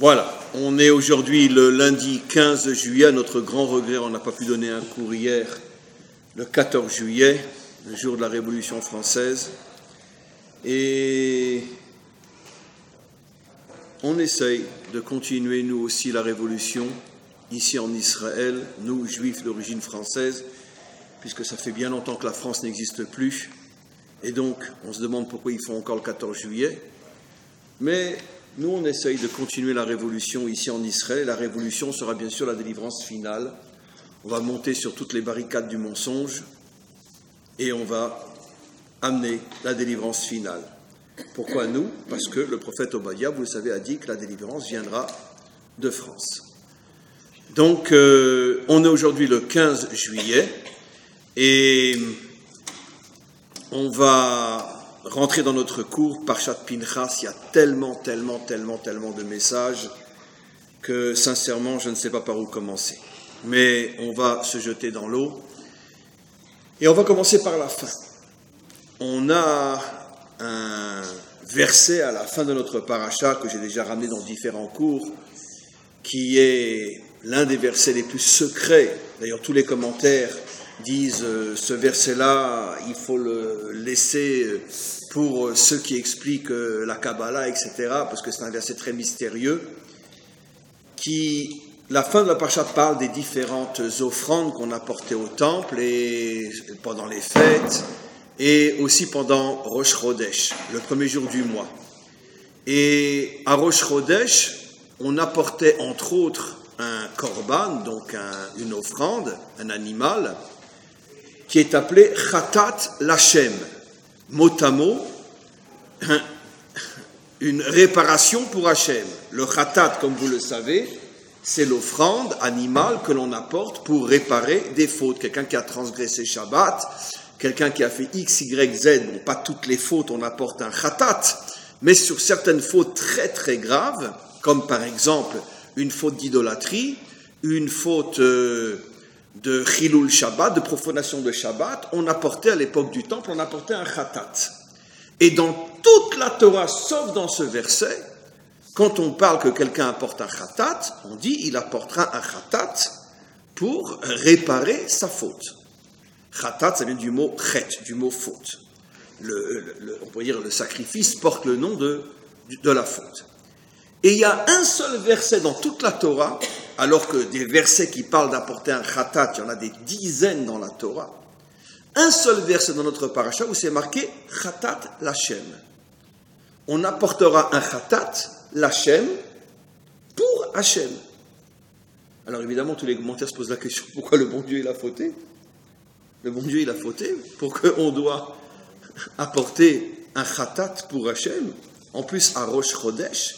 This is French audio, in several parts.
Voilà, on est aujourd'hui le lundi 15 juillet, à notre grand regret, on n'a pas pu donner un cours hier, le 14 juillet, le jour de la Révolution française, et on essaye de continuer nous aussi la Révolution, ici en Israël, nous juifs d'origine française, puisque ça fait bien longtemps que la France n'existe plus, et donc on se demande pourquoi ils font encore le 14 juillet, mais nous, on essaye de continuer la révolution ici en Israël. La révolution sera bien sûr la délivrance finale. On va monter sur toutes les barricades du mensonge et on va amener la délivrance finale. Pourquoi nous? Parce que le prophète Obadiah, vous le savez, a dit que la délivrance viendra de France. Donc, on est aujourd'hui le 15 juillet et on va rentrer dans notre cours, Parshat Pinchas. Il y a tellement de messages que, sincèrement, je ne sais pas par où commencer. Mais on va se jeter dans l'eau et on va commencer par la fin. On a un verset à la fin de notre parasha que j'ai déjà ramené dans différents cours, qui est l'un des versets les plus secrets. D'ailleurs, tous les commentaires disent ce verset-là, il faut le laisser pour ceux qui expliquent la Kabbalah, etc., parce que c'est un verset très mystérieux, qui, la fin de la parasha parle des différentes offrandes qu'on apportait au temple et pendant les fêtes, et aussi pendant Rosh Chodesh, le premier jour du mois. Et à Rosh Chodesh, on apportait entre autres un korban, donc une offrande, un animal, qui est appelé Chatat Lashem, mot à mot, une réparation pour Hachem. Le Chatat, comme vous le savez, c'est l'offrande animale que l'on apporte pour réparer des fautes. Quelqu'un qui a transgressé Shabbat, quelqu'un qui a fait X, Y, Z, bon, pas toutes les fautes, on apporte un Chatat, mais sur certaines fautes très très graves, comme par exemple une faute d'idolâtrie, une faute de Chilul Shabbat, de profanation de Shabbat, on apportait à l'époque du temple, on apportait un Chatat. Et dans toute la Torah, sauf dans ce verset, quand on parle que quelqu'un apporte un Chatat, on dit il apportera un Chatat pour réparer sa faute. Chatat, ça vient du mot chet, du mot faute. On pourrait dire le sacrifice porte le nom de la faute. Et il y a un seul verset dans toute la Torah, alors que des versets qui parlent d'apporter un Chatat, il y en a des dizaines dans la Torah, un seul verset dans notre parasha où c'est marqué Chatat Lashem. On apportera un Chatat Lashem pour Hachem. Alors évidemment, tous les commentaires se posent la question, pourquoi le bon Dieu il a fauté? Le bon Dieu il a fauté pour qu'on doit apporter un Chatat pour Hachem, en plus à Rosh Chodesh.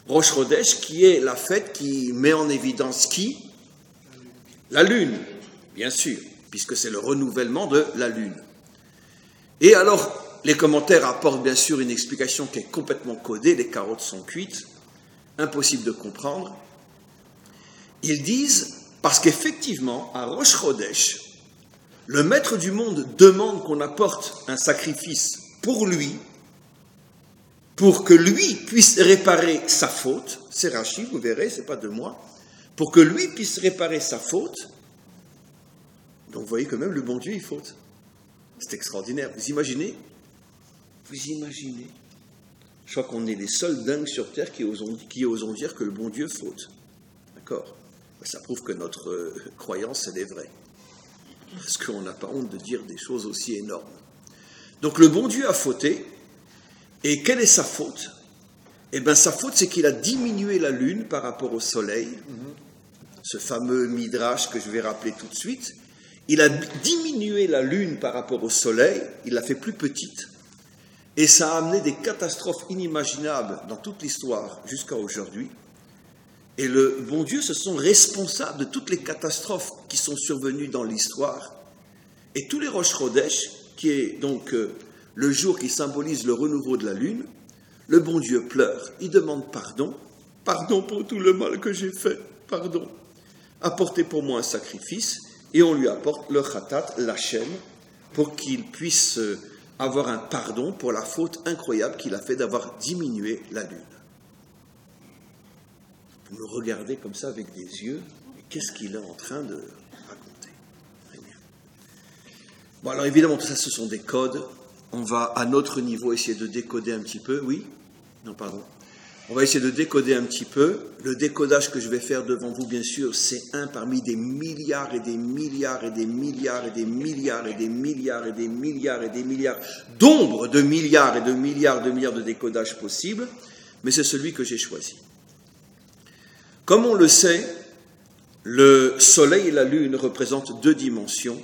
Rosh Chodesh qui est la fête qui met en évidence qui? La lune, bien sûr, puisque c'est le renouvellement de la lune. Et alors, les commentaires apportent bien sûr une explication qui est complètement codée, les carottes sont cuites, impossible de comprendre. Ils disent, parce qu'effectivement, à Rosh Chodesh, le maître du monde demande qu'on apporte un sacrifice pour lui, pour que lui puisse réparer sa faute. C'est Rashi, vous verrez, c'est pas de moi. Pour que lui puisse réparer sa faute. Donc vous voyez que même le bon Dieu, il faute. C'est extraordinaire. Vous imaginez? Je crois qu'on est les seuls dingues sur Terre qui osons dire que le bon Dieu faute. D'accord? Ça prouve que notre croyance, elle est vraie. Parce qu'on n'a pas honte de dire des choses aussi énormes. Donc le bon Dieu a fauté. Et quelle est sa faute? Eh bien, sa faute, c'est qu'il a diminué la lune par rapport au soleil. Ce fameux midrash que je vais rappeler tout de suite. Il a diminué la lune par rapport au soleil, il l'a fait plus petite. Et ça a amené des catastrophes inimaginables dans toute l'histoire jusqu'à aujourd'hui. Et le bon Dieu se sont responsables de toutes les catastrophes qui sont survenues dans l'histoire. Et tous les Rosh Chodesh, qui est donc le jour qui symbolise le renouveau de la lune, le bon Dieu pleure, il demande pardon pour tout le mal que j'ai fait, pardon. Apportez pour moi un sacrifice, et on lui apporte le Chatat Lashem, pour qu'il puisse avoir un pardon pour la faute incroyable qu'il a fait d'avoir diminué la lune. Vous me regardez comme ça avec des yeux, et qu'est-ce qu'il est en train de raconter? Très bien. Bon, alors évidemment, tout ça, ce sont des codes. On va, à notre niveau, essayer de décoder un petit peu. Oui? Non, pardon. On va essayer de décoder un petit peu. Le décodage que je vais faire devant vous, bien sûr, c'est un parmi des milliards et des milliards et des milliards et des milliards et des milliards et des milliards et des milliards d'ombres de milliards et de milliards de décodages possibles, mais c'est celui que j'ai choisi. Comme on le sait, le soleil et la lune représentent deux dimensions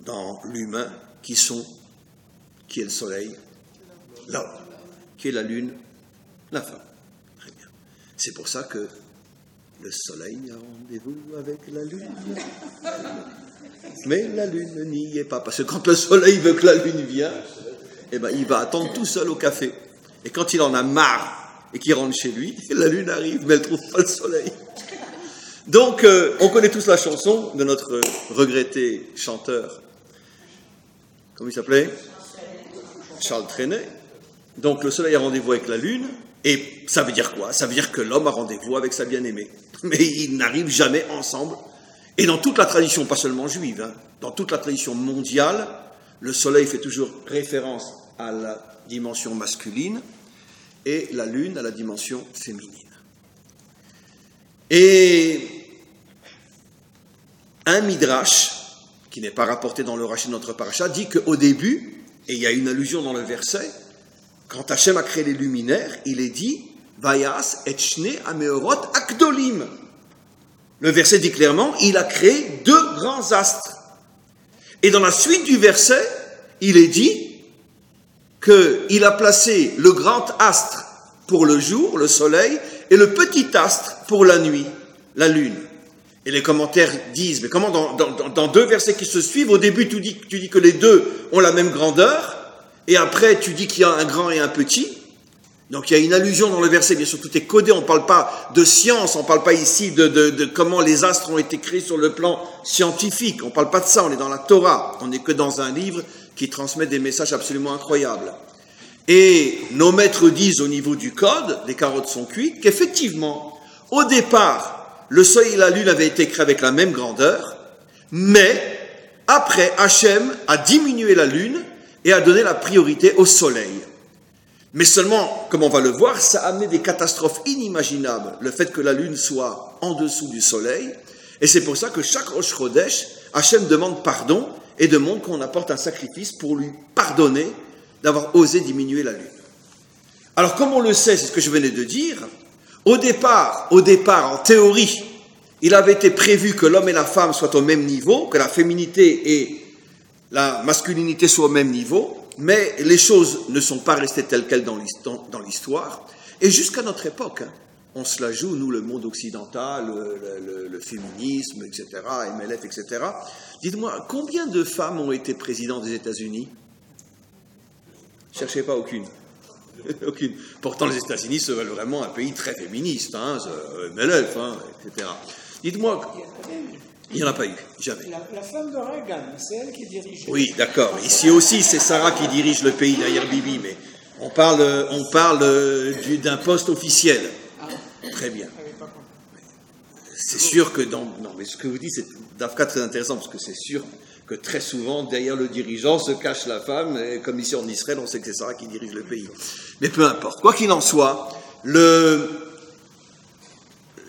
dans l'humain qui est le soleil? L'homme. Qui est la lune? La femme. Très bien. C'est pour ça que le soleil a rendez-vous avec la lune. Mais la lune n'y est pas. Parce que quand le soleil veut que la lune vienne, eh ben, il va attendre tout seul au café. Et quand il en a marre et qu'il rentre chez lui, la lune arrive, mais elle ne trouve pas le soleil. Donc, on connaît tous la chanson de notre regretté chanteur. Comment il s'appelait? Charles Trenet. Donc, le soleil a rendez-vous avec la lune. Et ça veut dire quoi? Ça veut dire que l'homme a rendez-vous avec sa bien-aimée. Mais ils n'arrivent jamais ensemble. Et dans toute la tradition, pas seulement juive, hein, dans toute la tradition mondiale, le soleil fait toujours référence à la dimension masculine et la lune à la dimension féminine. Et un midrash, qui n'est pas rapporté dans le Rashi de notre paracha, dit qu'au début, et il y a une allusion dans le verset, quand Hachem a créé les luminaires, il est dit « Vayas et shne ameorot akdolim ». Le verset dit clairement, il a créé deux grands astres. Et dans la suite du verset, il est dit qu'il a placé le grand astre pour le jour, le soleil, et le petit astre pour la nuit, la lune. Et les commentaires disent, mais comment dans deux versets qui se suivent, au début tu dis que les deux ont la même grandeur, et après tu dis qu'il y a un grand et un petit. Donc il y a une allusion dans le verset, bien sûr tout est codé, on ne parle pas de science, on ne parle pas ici de comment les astres ont été créés sur le plan scientifique, on ne parle pas de ça, on est dans la Torah, on n'est que dans un livre qui transmet des messages absolument incroyables. Et nos maîtres disent au niveau du code, les carottes sont cuites, qu'effectivement, au départ, le soleil et la lune avaient été créés avec la même grandeur, mais après, Hachem a diminué la lune et a donné la priorité au soleil. Mais seulement, comme on va le voir, ça a amené des catastrophes inimaginables, le fait que la lune soit en dessous du soleil, et c'est pour ça que chaque Rosh Chodesh, Hachem demande pardon et demande qu'on apporte un sacrifice pour lui pardonner d'avoir osé diminuer la lune. Alors, comme on le sait, c'est ce que je venais de dire, au départ, en théorie, il avait été prévu que l'homme et la femme soient au même niveau, que la féminité et la masculinité soient au même niveau, mais les choses ne sont pas restées telles quelles dans l'histoire. Et jusqu'à notre époque, hein, on se la joue, nous, le monde occidental, le féminisme, etc., MLF, etc. Dites-moi, combien de femmes ont été présidentes des États-Unis? Cherchez pas aucune. Aucune. Pourtant, les États-Unis, c'est vraiment un pays très féministe, hein, MLF, hein, etc. Dites-moi, il n'y en a pas eu, jamais. La femme de Reagan, c'est elle qui dirige. Oui, d'accord. Ici aussi, c'est Sarah qui dirige le pays derrière Bibi, mais on parle d'un poste officiel. Ah. Très bien. C'est sûr que non, mais ce que vous dites, c'est d'Afka très intéressant, parce que c'est sûr que très souvent, derrière le dirigeant, se cache la femme, et comme ici en Israël, on sait que c'est Sarah qui dirige le pays. Mais peu importe. Quoi qu'il en soit,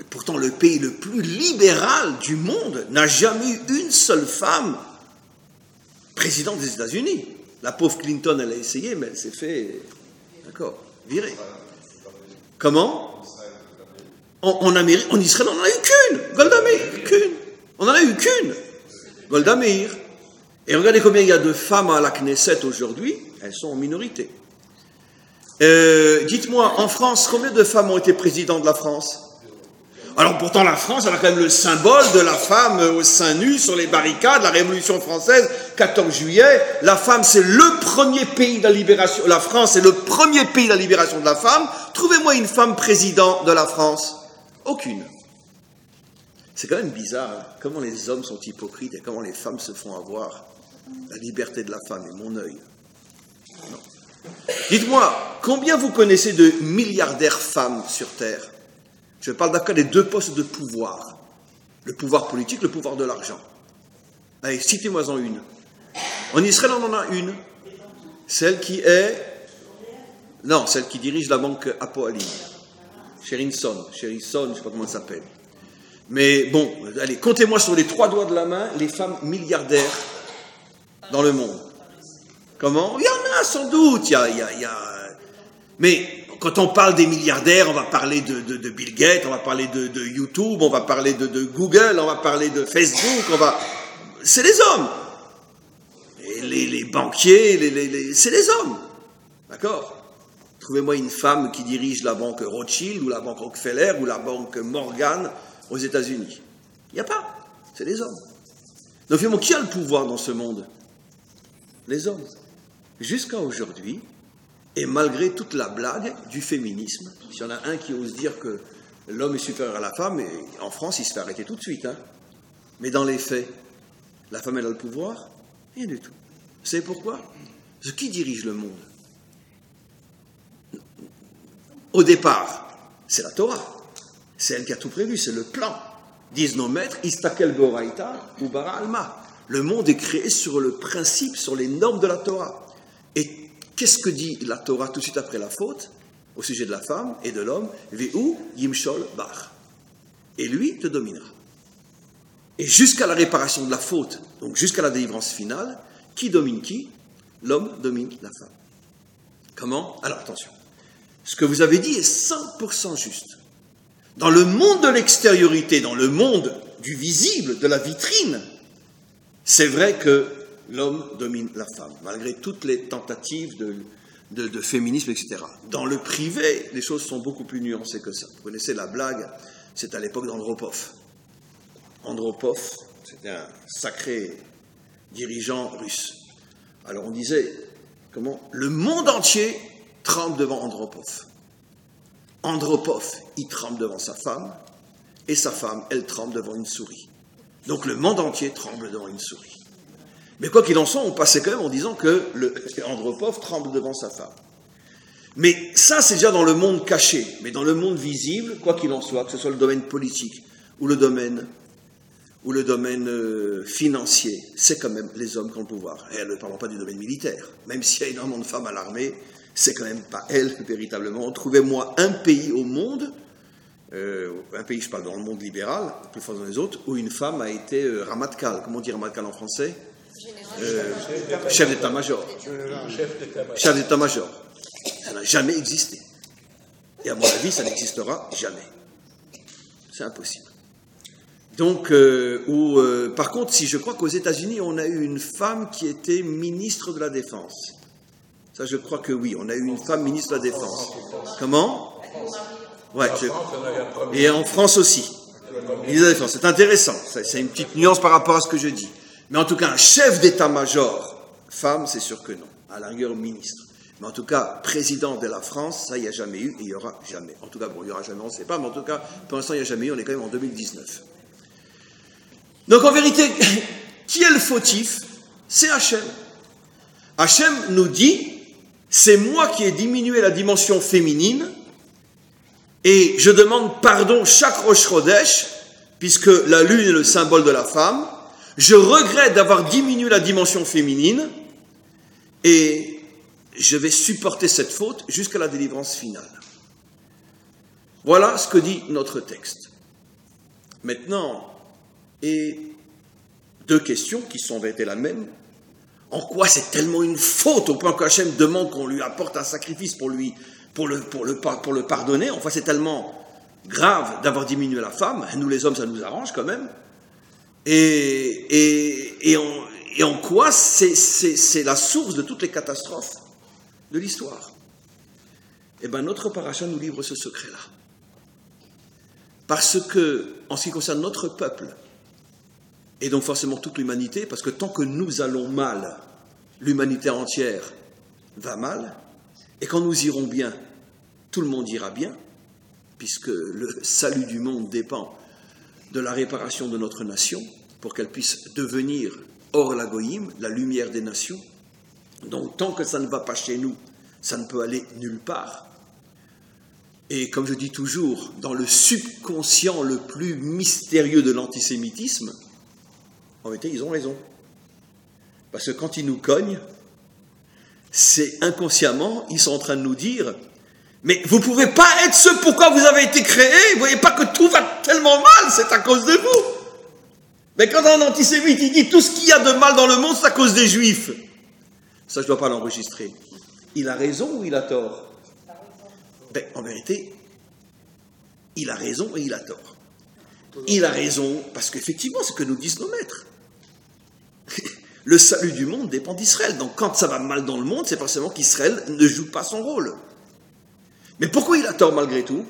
pourtant le pays le plus libéral du monde n'a jamais eu une seule femme présidente des États-Unis. La pauvre Clinton, elle a essayé, mais elle s'est fait, d'accord, virer. Comment? En Israël, on n'en a eu qu'une, Golda Meir, qu'une. On n'en a eu qu'une, Golda Meir. Et regardez combien il y a de femmes à la Knesset aujourd'hui, elles sont en minorité. Dites-moi, en France, combien de femmes ont été présidentes de la France? Alors pourtant la France, elle a quand même le symbole de la femme au sein nu sur les barricades, la Révolution française, 14 juillet. La femme, c'est le premier pays de la libération. La France est le premier pays de la libération de la femme. Trouvez-moi une femme présidente de la France. Aucune. C'est quand même bizarre, hein, comment les hommes sont hypocrites et comment les femmes se font avoir. La liberté de la femme est mon œil. Non. Dites-moi, combien vous connaissez de milliardaires femmes sur Terre? Je parle d'accord des deux postes de pouvoir. Le pouvoir politique, le pouvoir de l'argent. Allez, citez-moi-en une. En Israël, on en a une. Celle qui dirige la banque Apoalim. Sherison, je ne sais pas comment elle s'appelle. Mais bon, allez, comptez-moi sur les 3 doigts de la main les femmes milliardaires dans le monde. Comment? Il y en a sans doute, Mais quand on parle des milliardaires, on va parler de Bill Gates, on va parler de YouTube, on va parler de Google, on va parler de Facebook, c'est les hommes. Et les banquiers, c'est les hommes. D'accord? Trouvez-moi une femme qui dirige la banque Rothschild, ou la banque Rockefeller, ou la banque Morgan aux États-Unis. Il n'y a pas. C'est les hommes. Donc finalement, qui a le pouvoir dans ce monde? Les hommes. Jusqu'à aujourd'hui, et malgré toute la blague du féminisme, s'il y en a un qui ose dire que l'homme est supérieur à la femme, et en France, il se fait arrêter tout de suite. Mais dans les faits, la femme, elle a le pouvoir? Rien du tout. Vous savez pourquoi? Parce que qui dirige le monde? Au départ, c'est la Torah. C'est elle qui a tout prévu, c'est le plan. Disent nos maîtres, Istakel Goraïta ou Bara Alma. Le monde est créé sur le principe, sur les normes de la Torah. Et qu'est-ce que dit la Torah tout de suite après la faute, au sujet de la femme et de l'homme? Ve'u Yimshol Bar. Et lui te dominera. Et jusqu'à la réparation de la faute, donc jusqu'à la délivrance finale, qui domine qui? L'homme domine la femme. Comment? Alors attention. Ce que vous avez dit est 100% juste. Dans le monde de l'extériorité, dans le monde du visible, de la vitrine, c'est vrai que l'homme domine la femme, malgré toutes les tentatives de féminisme, etc. Dans le privé, les choses sont beaucoup plus nuancées que ça. Vous connaissez la blague, c'est à l'époque d'Andropov. Andropov, c'était un sacré dirigeant russe. Alors on disait, le monde entier tremble devant Andropov. Andropov, il tremble devant sa femme, et sa femme, elle tremble devant une souris. Donc le monde entier tremble devant une souris. Mais quoi qu'il en soit, on passait quand même en disant que Andropov tremble devant sa femme. Mais ça, c'est déjà dans le monde caché. Mais dans le monde visible, quoi qu'il en soit, que ce soit le domaine politique ou le domaine financier, c'est quand même les hommes qui ont le pouvoir. Et ne parlons pas du domaine militaire. Même s'il y a énormément de femmes à l'armée, c'est quand même pas elles, véritablement. Trouvez-moi un pays au monde, un pays, je parle dans le monde libéral, plus fort dans les autres, où une femme a été Ramatkal. Comment on dit Ramatkal en français? Chef d'état-major. Chef d'état-major. Ça n'a jamais existé. Et à mon avis, ça n'existera jamais. C'est impossible. Donc, par contre, si je crois qu'aux États-Unis, on a eu une femme qui était ministre de la Défense. Ça, je crois que oui, on a eu une femme ministre de la Défense. Comment? Ouais. Et en France aussi. Ministre de la Défense. C'est intéressant. C'est une petite nuance par rapport à ce que je dis. Mais en tout cas, un chef d'état-major, femme, c'est sûr que non. À la rigueur, ministre. Mais en tout cas, président de la France, ça, il n'y a jamais eu et il n'y aura jamais. En tout cas, bon, il n'y aura jamais, on ne sait pas, mais en tout cas, pour l'instant, il n'y a jamais eu, on est quand même en 2019. Donc, en vérité, qui est le fautif? C'est Hachem. Hachem nous dit, c'est moi qui ai diminué la dimension féminine et je demande pardon chaque Rosh Chodesh, puisque la lune est le symbole de la femme. Je regrette d'avoir diminué la dimension féminine et je vais supporter cette faute jusqu'à la délivrance finale. Voilà ce que dit notre texte. Maintenant, et 2 questions qui sont en vérité la même. En quoi c'est tellement une faute au point qu'Hachem demande qu'on lui apporte un sacrifice pour le pardonner? Enfin, c'est tellement grave d'avoir diminué la femme. Nous, les hommes, ça nous arrange quand même. Et en quoi c'est la source de toutes les catastrophes de l'histoire? Eh bien, notre paracha nous livre ce secret-là. Parce que, en ce qui concerne notre peuple, et donc forcément toute l'humanité, parce que tant que nous allons mal, l'humanité entière va mal, et quand nous irons bien, tout le monde ira bien, puisque le salut du monde dépend de la réparation de notre nation, pour qu'elle puisse devenir Or la Goïm, la lumière des nations. Donc tant que ça ne va pas chez nous, ça ne peut aller nulle part. Et comme je dis toujours, dans le subconscient le plus mystérieux de l'antisémitisme, en vérité, ils ont raison. Parce que quand ils nous cognent, c'est inconsciemment, ils sont en train de nous dire « Mais vous ne pouvez pas être ce pourquoi vous avez été créés, vous ne voyez pas que tout va tellement mal, c'est à cause de vous !» Mais quand un antisémite, il dit « Tout ce qu'il y a de mal dans le monde, c'est à cause des Juifs !» Ça, je ne dois pas l'enregistrer. Il a raison ou il a tort? Ben, en vérité, il a raison et il a tort. Il a raison parce qu'effectivement, c'est ce que nous disent nos maîtres. Le salut du monde dépend d'Israël. Donc quand ça va mal dans le monde, c'est forcément qu'Israël ne joue pas son rôle. Mais pourquoi il a tort malgré tout?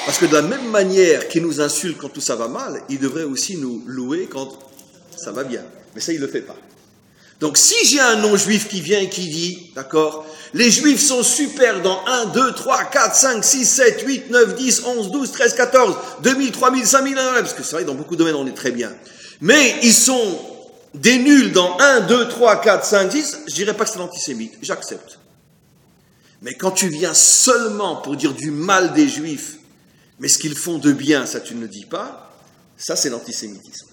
Parce que de la même manière qu'il nous insulte quand tout ça va mal, il devrait aussi nous louer quand ça va bien. Mais ça, il ne le fait pas. Donc si j'ai un non-juif qui vient et qui dit, d'accord, les juifs sont super dans 1, 2, 3, 4, 5, 6, 7, 8, 9, 10, 11, 12, 13, 14, 2000, 3000, 5000, parce que c'est vrai, dans beaucoup de domaines, on est très bien. Mais ils sont des nuls dans 1, 2, 3, 4, 5, 10, je dirais pas que c'est l'antisémite, j'accepte. Mais quand tu viens seulement pour dire du mal des juifs, mais ce qu'ils font de bien, ça tu ne le dis pas, ça c'est l'antisémitisme.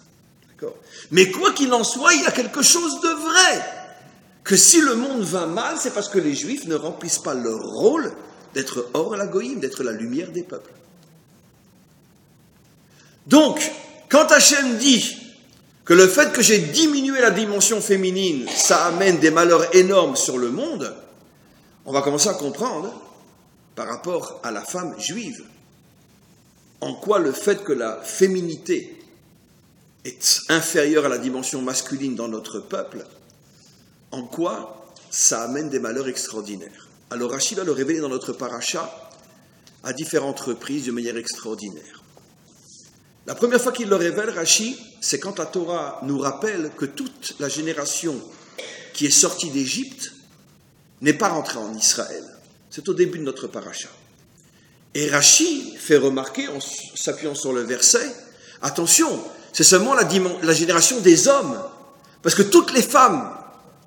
D'accord ? Mais quoi qu'il en soit, il y a quelque chose de vrai. Que si le monde va mal, c'est parce que les juifs ne remplissent pas leur rôle d'être hors la goïm, d'être la lumière des peuples. Donc, quand Hachem dit que le fait que j'ai diminué la dimension féminine, ça amène des malheurs énormes sur le monde, on va commencer à comprendre, par rapport à la femme juive, en quoi le fait que la féminité est inférieure à la dimension masculine dans notre peuple, en quoi ça amène des malheurs extraordinaires. Alors Rashi va le révéler dans notre paracha à différentes reprises de manière extraordinaire. La première fois qu'il le révèle, Rashi, c'est quand la Torah nous rappelle que toute la génération qui est sortie d'Égypte n'est pas rentrée en Israël. C'est au début de notre paracha. Et Rashi fait remarquer, en s'appuyant sur le verset, attention, c'est seulement la génération des hommes. Parce que toutes les femmes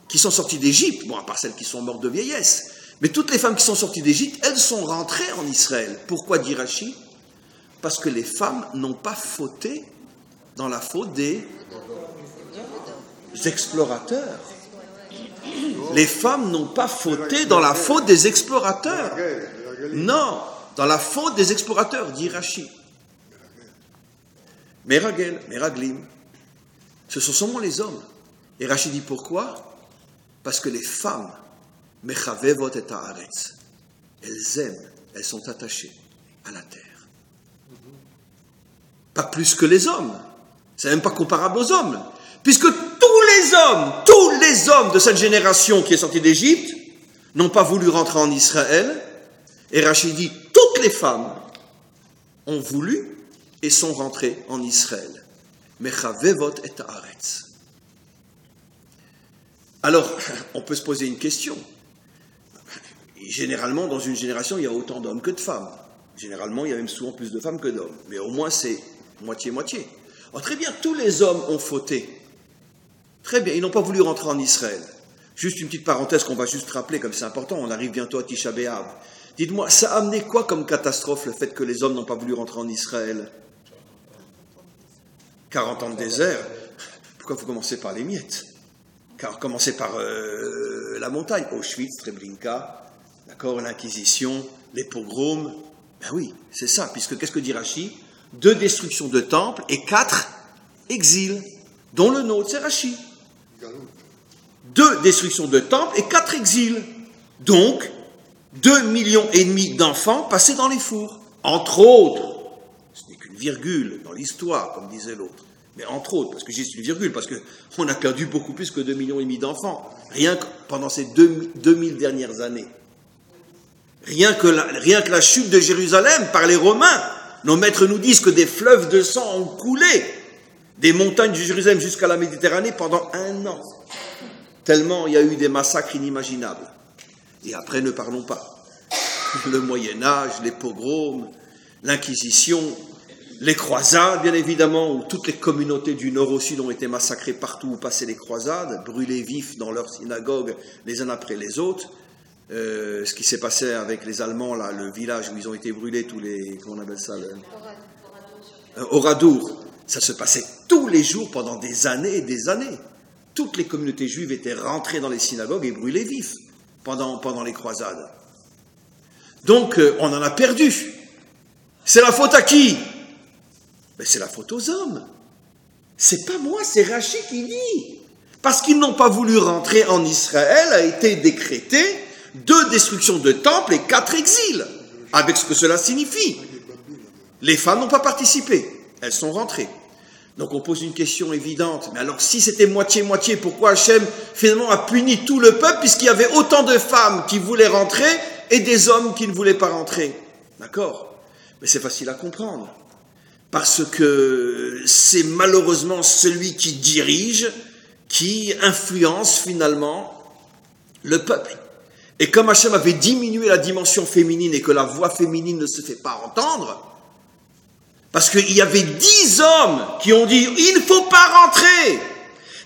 qui sont sorties d'Égypte, bon, à part celles qui sont mortes de vieillesse, mais toutes les femmes qui sont sorties d'Égypte, elles sont rentrées en Israël. Pourquoi dit Rashi? Parce que les femmes n'ont pas fauté dans la faute des explorateurs. Les femmes n'ont pas fauté dans la faute des explorateurs. Non, dans la faute des explorateurs, dit Rashi. Meragel, Meraglim, ce sont seulement les hommes. Et Rashi dit pourquoi? Parce que les femmes, Mechavevot et Haaretz, elles aiment, elles sont attachées à la terre. Pas plus que les hommes. C'est même pas comparable aux hommes. Puisque tous les hommes de cette génération qui est sortie d'Égypte n'ont pas voulu rentrer en Israël. Et Rachid dit, toutes les femmes ont voulu et sont rentrées en Israël. Mechavevot et Haaretz. Alors, on peut se poser une question. Généralement, dans une génération, il y a autant d'hommes que de femmes. Généralement, il y a même souvent plus de femmes que d'hommes. Mais au moins, c'est moitié-moitié. Alors, très bien, tous les hommes ont fauté. Très bien, ils n'ont pas voulu rentrer en Israël. Juste une petite parenthèse qu'on va juste rappeler, comme c'est important, on arrive bientôt à Tisha B'Av. Dites-moi, ça a amené quoi comme catastrophe, le fait que les hommes n'ont pas voulu rentrer en Israël? 40 ans de désert. Pourquoi vous commencez par les miettes? Car commencez par la montagne, Auschwitz, Treblinka, d'accord, l'Inquisition, les pogroms. Ben oui, c'est ça, puisque qu'est-ce que dit Rashi? 2 destructions de temples et 4 exils, dont le nôtre, c'est Rashi. 2 destructions de temples et 4 exils. Donc, 2,5 millions d'enfants passés dans les fours. Entre autres, ce n'est qu'une virgule dans l'histoire, comme disait l'autre. Mais entre autres, parce que j'ai une virgule, parce qu'on a perdu beaucoup plus que 2,5 millions d'enfants, rien que pendant ces 2000 dernières années. Rien que la chute de Jérusalem par les Romains, nos maîtres nous disent que des fleuves de sang ont coulé des montagnes de Jérusalem jusqu'à la Méditerranée pendant 1 an. Tellement il y a eu des massacres inimaginables. Et après, ne parlons pas. Le Moyen-Âge, les pogroms, l'Inquisition, les croisades, bien évidemment, où toutes les communautés du Nord au Sud ont été massacrées partout où passaient les croisades, brûlées vifs dans leurs synagogues les uns après les autres. ce qui s'est passé avec les Allemands, là, le village où ils ont été brûlés, tous les, comment on appelle ça, Oradour. Ça se passait tous les jours pendant des années et des années. Toutes les communautés juives étaient rentrées dans les synagogues et brûlées vifs pendant les croisades. Donc, on en a perdu. C'est la faute à qui? Mais c'est la faute aux hommes. C'est pas moi, c'est Rachi qui dit. Parce qu'ils n'ont pas voulu rentrer en Israël, a été décrété 2 destructions de temples et 4 exils, avec ce que cela signifie. Les femmes n'ont pas participé, elles sont rentrées. Donc on pose une question évidente, mais alors si c'était moitié-moitié, pourquoi Hachem finalement a puni tout le peuple, puisqu'il y avait autant de femmes qui voulaient rentrer et des hommes qui ne voulaient pas rentrer? D'accord? Mais c'est facile à comprendre. Parce que c'est malheureusement celui qui dirige, qui influence finalement le peuple. Et comme Hachem avait diminué la dimension féminine et que la voix féminine ne se fait pas entendre, parce qu'il y avait 10 hommes qui ont dit « il ne faut pas rentrer ».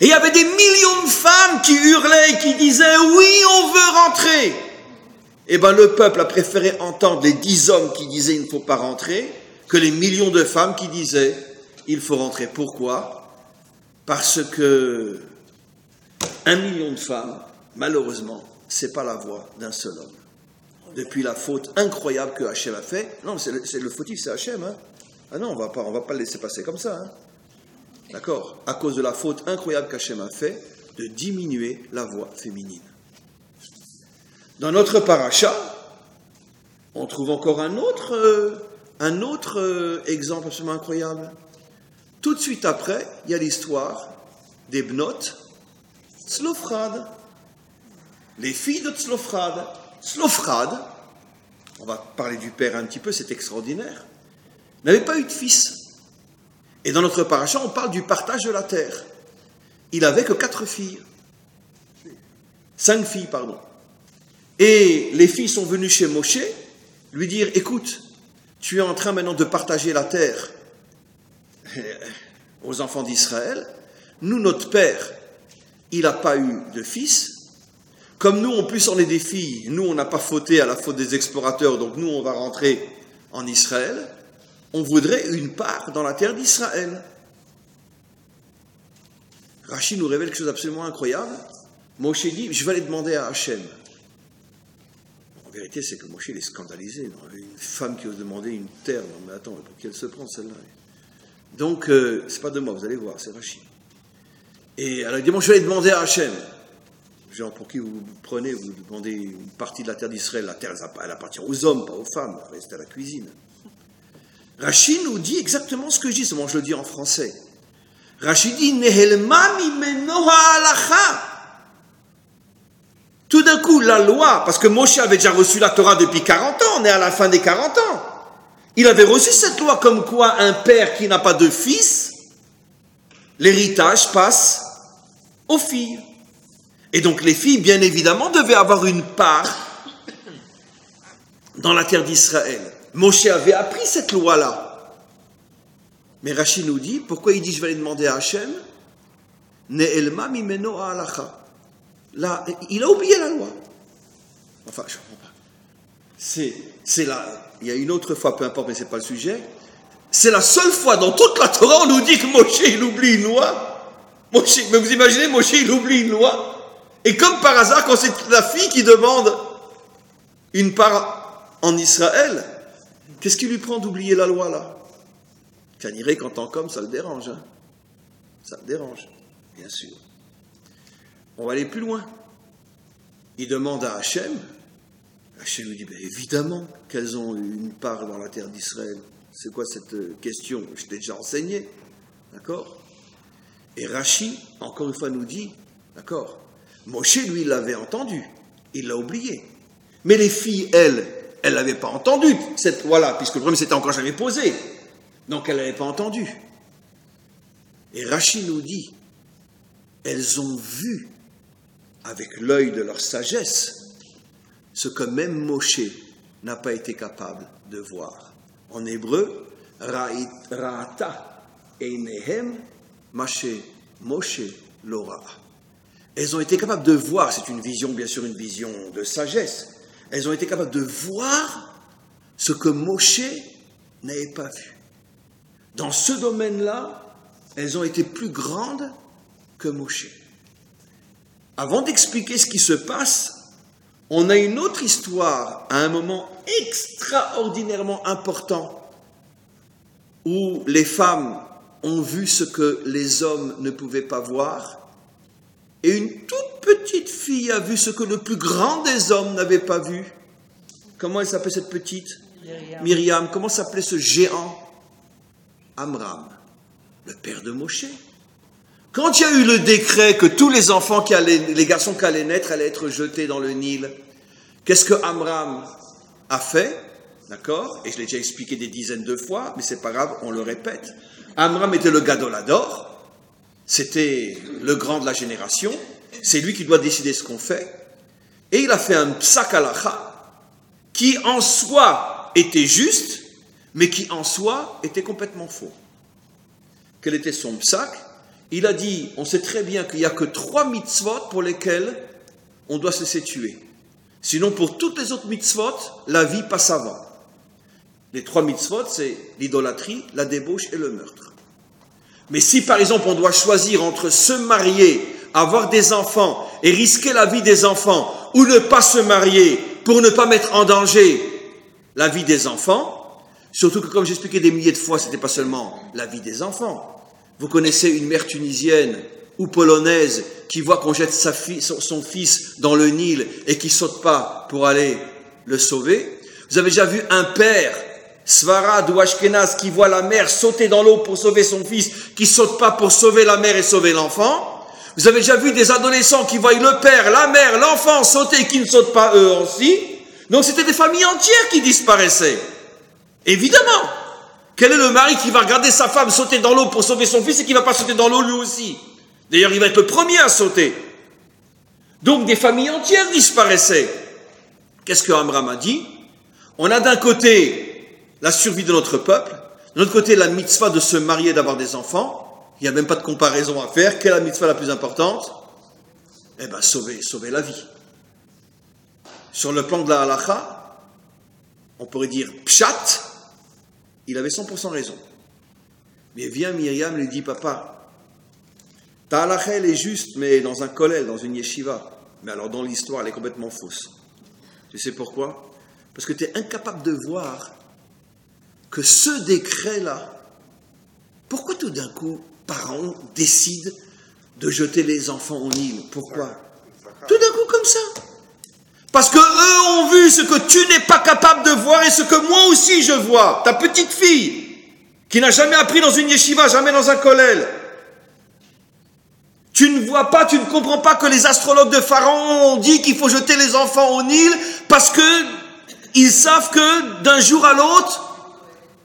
Et il y avait des millions de femmes qui hurlaient et qui disaient « oui, on veut rentrer ». Et bien le peuple a préféré entendre les 10 hommes qui disaient « il ne faut pas rentrer » que les millions de femmes qui disaient « il faut rentrer ». Pourquoi? Parce que 1 million de femmes, malheureusement, c'est pas la voix d'un seul homme. Depuis la faute incroyable que Hachem a fait, non, c'est le fautif, c'est Hachem, hein. Ah non, on va pas le laisser passer comme ça, hein. D'accord? À cause de la faute incroyable qu'Hachem a fait de diminuer la voix féminine. Dans notre paracha, on trouve encore un autre exemple absolument incroyable. Tout de suite après, il y a l'histoire des Bnot Tzlofrad, les filles de Tzlofrad. Tzlofrad, on va parler du père un petit peu, c'est extraordinaire, n'avait pas eu de fils. Et dans notre paracha, on parle du partage de la terre. Il n'avait que 4 filles. 5 filles, pardon. Et les filles sont venues chez Moshe lui dire, écoute, tu es en train maintenant de partager la terre aux enfants d'Israël. Nous, notre père, il n'a pas eu de fils. Comme nous, en plus, on est des filles. Nous, on n'a pas fauté à la faute des explorateurs, donc nous, on va rentrer en Israël. On voudrait une part dans la terre d'Israël. Rachi nous révèle quelque chose d'absolument incroyable. Moshe dit, je vais aller demander à Hachem. En vérité, c'est que Moshe, il est scandalisé. Non, une femme qui ose demander une terre, non mais attends, pour qui elle se prend celle-là? Donc, c'est pas de moi, vous allez voir, c'est Rachi. Et elle a dit, bon, je vais aller demander à Hachem. Genre, pour qui vous prenez, vous demandez une partie de la terre d'Israël. La terre, elle appartient aux hommes, pas aux femmes. Restez à la cuisine. Rachi nous dit exactement ce que je dis, seulement je le dis en français. Rachi dit, Nehelma mimeno ha'alacha. Tout d'un coup, la loi, parce que Moshe avait déjà reçu la Torah depuis 40 ans, on est à la fin des 40 ans. Il avait reçu cette loi comme quoi un père qui n'a pas de fils, l'héritage passe aux filles. Et donc les filles, bien évidemment, devaient avoir une part dans la terre d'Israël. Moshe avait appris cette loi-là. Mais Rachi nous dit, pourquoi il dit je vais aller demander à Hachem? Ne'elma mimeno ha'alacha. Là, il a oublié la loi. Enfin, je ne comprends pas. C'est là, il y a une autre fois, peu importe, mais ce n'est pas le sujet. C'est la seule fois dans toute la Torah, on nous dit que Moshe, il oublie une loi. Moshe, mais vous imaginez, Moshe, il oublie une loi. Et comme par hasard, quand c'est la fille qui demande une part en Israël, qu'est-ce qui lui prend d'oublier la loi, là? Caniré, quand tant comme, ça le dérange. Hein. Ça le dérange, bien sûr. On va aller plus loin. Il demande à Hachem. Hachem lui dit, ben évidemment qu'elles ont une part dans la terre d'Israël. C'est quoi cette question? Je t'ai déjà enseigné. D'accord? Et Rachi, encore une fois, nous dit, d'accord, Moshe, lui, il l'avait entendu. Il l'a oublié. Mais les filles, elles n'avaient pas entendu cette loi-là, puisque le problème s'était encore jamais posé. Donc, elles n'avaient pas entendu. Et Rachi nous dit, elles ont vu, avec l'œil de leur sagesse, ce que même Moshe n'a pas été capable de voir. En hébreu, Ra'ata einehem mashe Moshe lo ra'a. elles ont été capables de voir, c'est une vision, bien sûr, une vision de sagesse, elles ont été capables de voir ce que Moshe n'avait pas vu. Dans ce domaine-là, elles ont été plus grandes que Moshe. Avant d'expliquer ce qui se passe, on a une autre histoire à un moment extraordinairement important où les femmes ont vu ce que les hommes ne pouvaient pas voir et une toute petite fille a vu ce que le plus grand des hommes n'avait pas vu. Comment elle s'appelait cette petite ? Myriam. Comment s'appelait ce géant ? Amram, le père de Moshe. Quand il y a eu le décret que tous les enfants, les garçons qui allaient naître, allaient être jetés dans le Nil, qu'est-ce que Amram a fait ? D'accord ? Et je l'ai déjà expliqué des dizaines de fois, mais c'est pas grave, on le répète. Amram était le Gadolador, c'était le grand de la génération, c'est lui qui doit décider ce qu'on fait, et il a fait un psak halacha qui en soi était juste, mais qui en soi était complètement faux. Quel était son psak ? Il a dit, on sait très bien qu'il n'y a que 3 mitzvot pour lesquels on doit se laisser tuer. Sinon, pour toutes les autres mitzvot, la vie passe avant. Les 3 mitzvot, c'est l'idolâtrie, la débauche et le meurtre. Mais si, par exemple, on doit choisir entre se marier, avoir des enfants et risquer la vie des enfants, ou ne pas se marier pour ne pas mettre en danger la vie des enfants, surtout que, comme j'expliquais des milliers de fois, ce n'était pas seulement la vie des enfants. Vous connaissez une mère tunisienne ou polonaise qui voit qu'on jette son fils dans le Nil et qui ne saute pas pour aller le sauver. Vous avez déjà vu un père, Sfarad ou Ashkenaz, qui voit la mère sauter dans l'eau pour sauver son fils, qui ne saute pas pour sauver la mère et sauver l'enfant. Vous avez déjà vu des adolescents qui voient le père, la mère, l'enfant sauter et qui ne sautent pas eux aussi. Donc c'était des familles entières qui disparaissaient. Évidemment. Quel est le mari qui va regarder sa femme sauter dans l'eau pour sauver son fils et qui ne va pas sauter dans l'eau lui aussi ? D'ailleurs, il va être le premier à sauter. Donc, des familles entières disparaissaient. Qu'est-ce que Amram a dit ? On a d'un côté la survie de notre peuple, de l'autre côté la mitzvah de se marier et d'avoir des enfants. Il n'y a même pas de comparaison à faire. Quelle est la mitzvah la plus importante ? Eh bien, sauver la vie. Sur le plan de la halakha, on pourrait dire pshat. Il avait 100% raison. Mais vient Myriam et lui dit, papa, ta halakha elle est juste, mais dans un kollel, dans une yeshiva. Mais alors dans l'histoire, elle est complètement fausse. Tu sais pourquoi ? Parce que tu es incapable de voir que ce décret-là, pourquoi tout d'un coup, parents décident de jeter les enfants au Nil ? Pourquoi ? Tout d'un coup comme ça. Parce que eux ont vu ce que tu n'es pas capable de voir et ce que moi aussi je vois. Ta petite fille, qui n'a jamais appris dans une yeshiva, jamais dans un kollel. Tu ne vois pas, tu ne comprends pas que les astrologues de Pharaon ont dit qu'il faut jeter les enfants au Nil parce que ils savent que d'un jour à l'autre,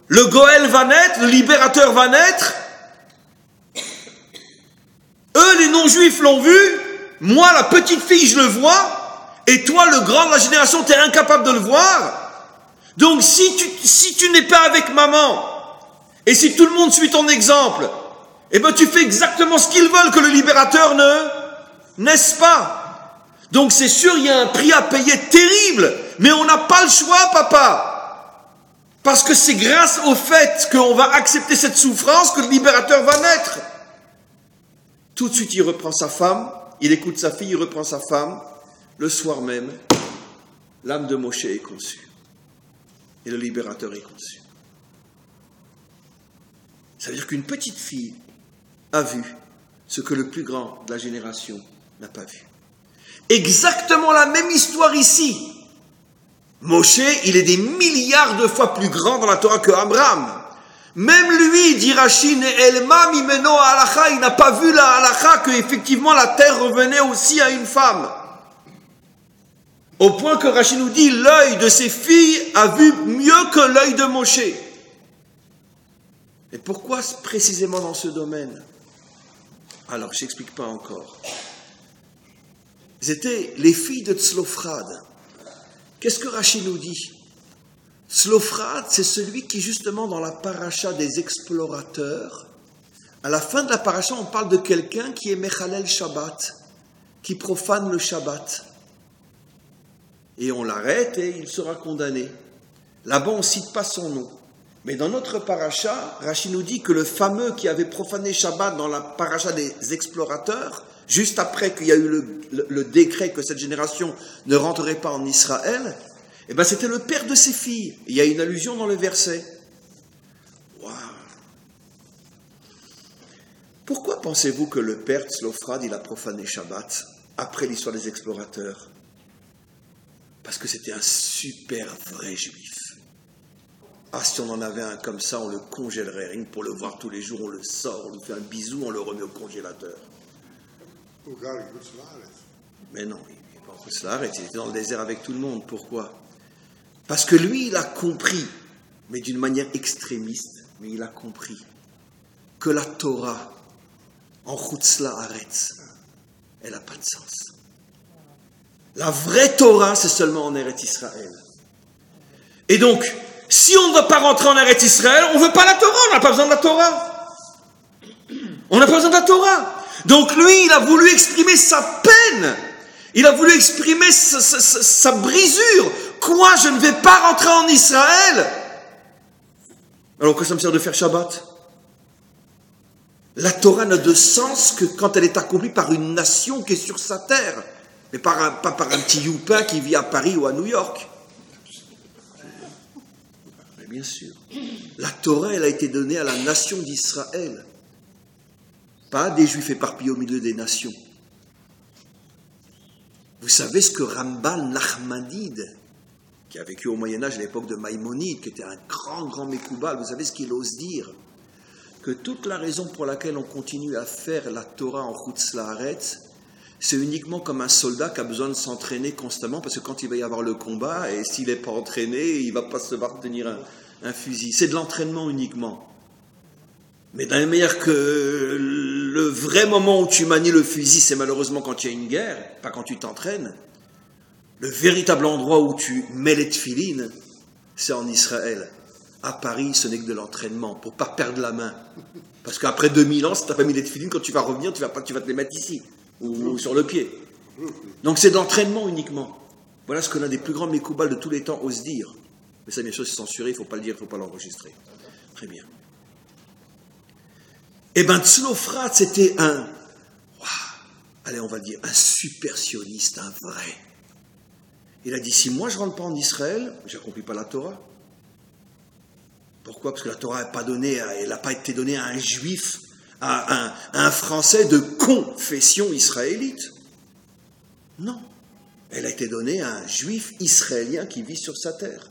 le Goël va naître, le libérateur va naître. Eux, les non-juifs l'ont vu. Moi, la petite fille, je le vois. Et toi, le grand de la génération, tu es incapable de le voir. Donc, si tu n'es pas avec maman, et si tout le monde suit ton exemple, eh ben, tu fais exactement ce qu'ils veulent que le libérateur ne naisse pas. Donc, c'est sûr, il y a un prix à payer terrible, mais on n'a pas le choix, papa. Parce que c'est grâce au fait qu'on va accepter cette souffrance que le libérateur va naître. Tout de suite, il reprend sa femme, il écoute sa fille, il reprend sa femme. Le soir même, l'âme de Moshe est conçue. Et le libérateur est conçu. Ça veut dire qu'une petite fille a vu ce que le plus grand de la génération n'a pas vu. Exactement la même histoire ici. Moshe, il est des milliards de fois plus grand dans la Torah que Abraham. Même lui, dit Rashi, Elma mimeno halacha, il n'a pas vu la halacha que effectivement la terre revenait aussi à une femme. Au point que Rashi nous dit, l'œil de ses filles a vu mieux que l'œil de Moshe. Et pourquoi précisément dans ce domaine ? Alors, je n'explique pas encore. C'était les filles de Tzlophrad. Qu'est-ce que Rashi nous dit ? Tzlophrad, c'est celui qui, justement, dans la paracha des explorateurs, à la fin de la paracha, on parle de quelqu'un qui est Mechalel Shabbat, qui profane le Shabbat. Et on l'arrête et il sera condamné. Là-bas, on ne cite pas son nom. Mais dans notre paracha, Rashi nous dit que le fameux qui avait profané Shabbat dans la paracha des explorateurs, juste après qu'il y a eu le décret que cette génération ne rentrerait pas en Israël, eh ben c'était le père de ses filles. Il y a une allusion dans le verset. Waouh! Pourquoi pensez-vous que le père Tzlofrad, il a profané Shabbat après l'histoire des explorateurs? Parce que c'était un super vrai juif. Ah, si on en avait un comme ça, on le congélerait. Rien que pour le voir tous les jours, on le sort, on lui fait un bisou, on le remet au congélateur. Mais non, il n'est pas en Kouslarets, il était dans le désert avec tout le monde. Pourquoi? Parce que lui, il a compris, mais d'une manière extrémiste, mais il a compris que la Torah, en Kouslarets, elle n'a pas de sens. La vraie Torah, c'est seulement en Eretz Israël. Et donc, si on ne veut pas rentrer en Eretz Israël, on ne veut pas la Torah, on n'a pas besoin de la Torah. On n'a pas besoin de la Torah. Donc lui, il a voulu exprimer sa peine. Il a voulu exprimer sa brisure. Quoi, je ne vais pas rentrer en Israël? Alors que ça me sert de faire Shabbat? La Torah n'a de sens que quand elle est accomplie par une nation qui est sur sa terre. Mais pas par un petit youpin qui vit à Paris ou à New York. Mais bien sûr. La Torah, elle a été donnée à la nation d'Israël. Pas à des juifs éparpillés au milieu des nations. Vous savez ce que Rambal Nachmanide, qui a vécu au Moyen-Âge à l'époque de Maïmonide, qui était un grand Mekoubal, vous savez ce qu'il ose dire? Que toute la raison pour laquelle on continue à faire la Torah en Chutz La'aretz, c'est uniquement comme un soldat qui a besoin de s'entraîner constamment, parce que quand il va y avoir le combat, et s'il n'est pas entraîné, il ne va pas se voir tenir un fusil. C'est de l'entraînement uniquement. Mais de la même manière que le vrai moment où tu manies le fusil, c'est malheureusement quand il y a une guerre, pas quand tu t'entraînes. Le véritable endroit où tu mets les tefilines, c'est en Israël. À Paris, ce n'est que de l'entraînement, pour ne pas perdre la main. Parce qu'après 2000 ans, si tu n'as pas mis les tefilines, quand tu vas revenir, tu vas te les mettre ici. Ou sur le pied. Donc c'est d'entraînement uniquement. Voilà ce que l'un des plus grands Mekoubal de tous les temps ose dire. Mais ça, bien sûr, c'est censuré, il ne faut pas le dire, il ne faut pas l'enregistrer. Très bien. Eh bien, Tzlofrad, c'était allez, on va dire, un super sioniste, un vrai. Il a dit, si moi je ne rentre pas en Israël, je n'accomplis pas la Torah. Pourquoi? Parce que la Torah n'a pas été donnée à un juif, à un Français de confession israélite. Non. Elle a été donnée à un juif israélien qui vit sur sa terre.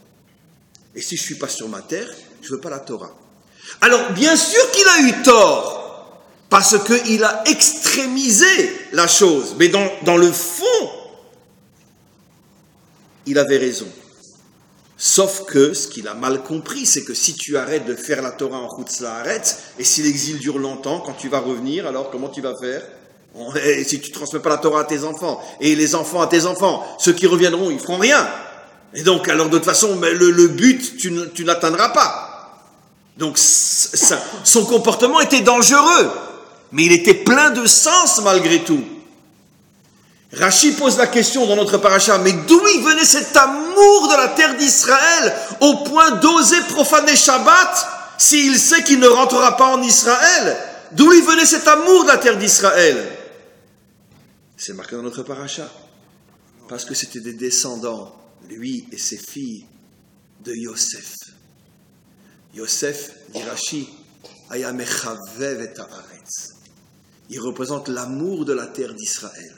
Et si je ne suis pas sur ma terre, je ne veux pas la Torah. Alors, bien sûr qu'il a eu tort, parce qu'il a extrémisé la chose. Mais dans le fond, il avait raison. Sauf que ce qu'il a mal compris, c'est que si tu arrêtes de faire la Torah en Chutz La'aretz, et si l'exil dure longtemps, quand tu vas revenir, alors comment tu vas faire? Et si tu ne transmets pas la Torah à tes enfants, et les enfants à tes enfants, ceux qui reviendront, ils ne feront rien. Et donc, alors de toute façon, le but, tu n'atteindras pas. Donc, son comportement était dangereux, mais il était plein de sens malgré tout. Rashi pose la question dans notre paracha, mais d'où il venait cet amour de la terre d'Israël au point d'oser profaner Shabbat s'il sait qu'il ne rentrera pas en Israël? D'où il venait cet amour de la terre d'Israël? C'est marqué dans notre paracha. Parce que c'était des descendants, lui et ses filles, de Yosef. Yosef, dit Rashi, Aya mechavev et haaretz. Il représente l'amour de la terre d'Israël.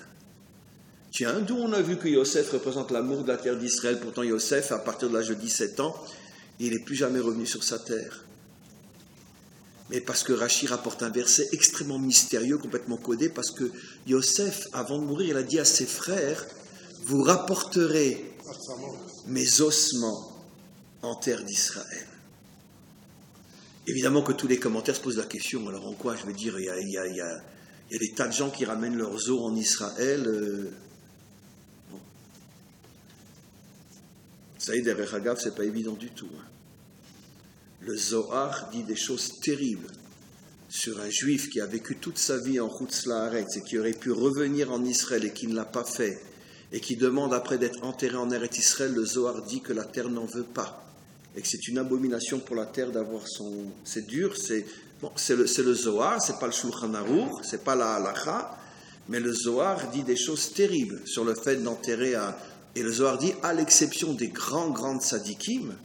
Tiens, d'où on a vu que Yosef représente l'amour de la terre d'Israël. Pourtant, Yosef, à partir de l'âge de 17 ans, il n'est plus jamais revenu sur sa terre. Mais parce que Rashi rapporte un verset extrêmement mystérieux, complètement codé, parce que Yosef, avant de mourir, il a dit à ses frères, vous rapporterez mes ossements en terre d'Israël. Évidemment que tous les commentaires se posent la question, alors en quoi? Je veux dire, il y a des tas de gens qui ramènent leurs os en Israël. Ça y est, derrière Hagav, c'est pas évident du tout. Le Zohar dit des choses terribles sur un juif qui a vécu toute sa vie en Chutz Laaretz et qui aurait pu revenir en Israël et qui ne l'a pas fait, et qui demande après d'être enterré en Eretz Israël, le Zohar dit que la terre n'en veut pas, et que c'est une abomination pour la terre d'avoir son... C'est dur, c'est le Zohar, c'est pas le Shulchan Aruch, c'est pas la Halacha, mais le Zohar dit des choses terribles sur le fait d'enterrer un... Et le Zohar dit, à l'exception des grands tzadikim,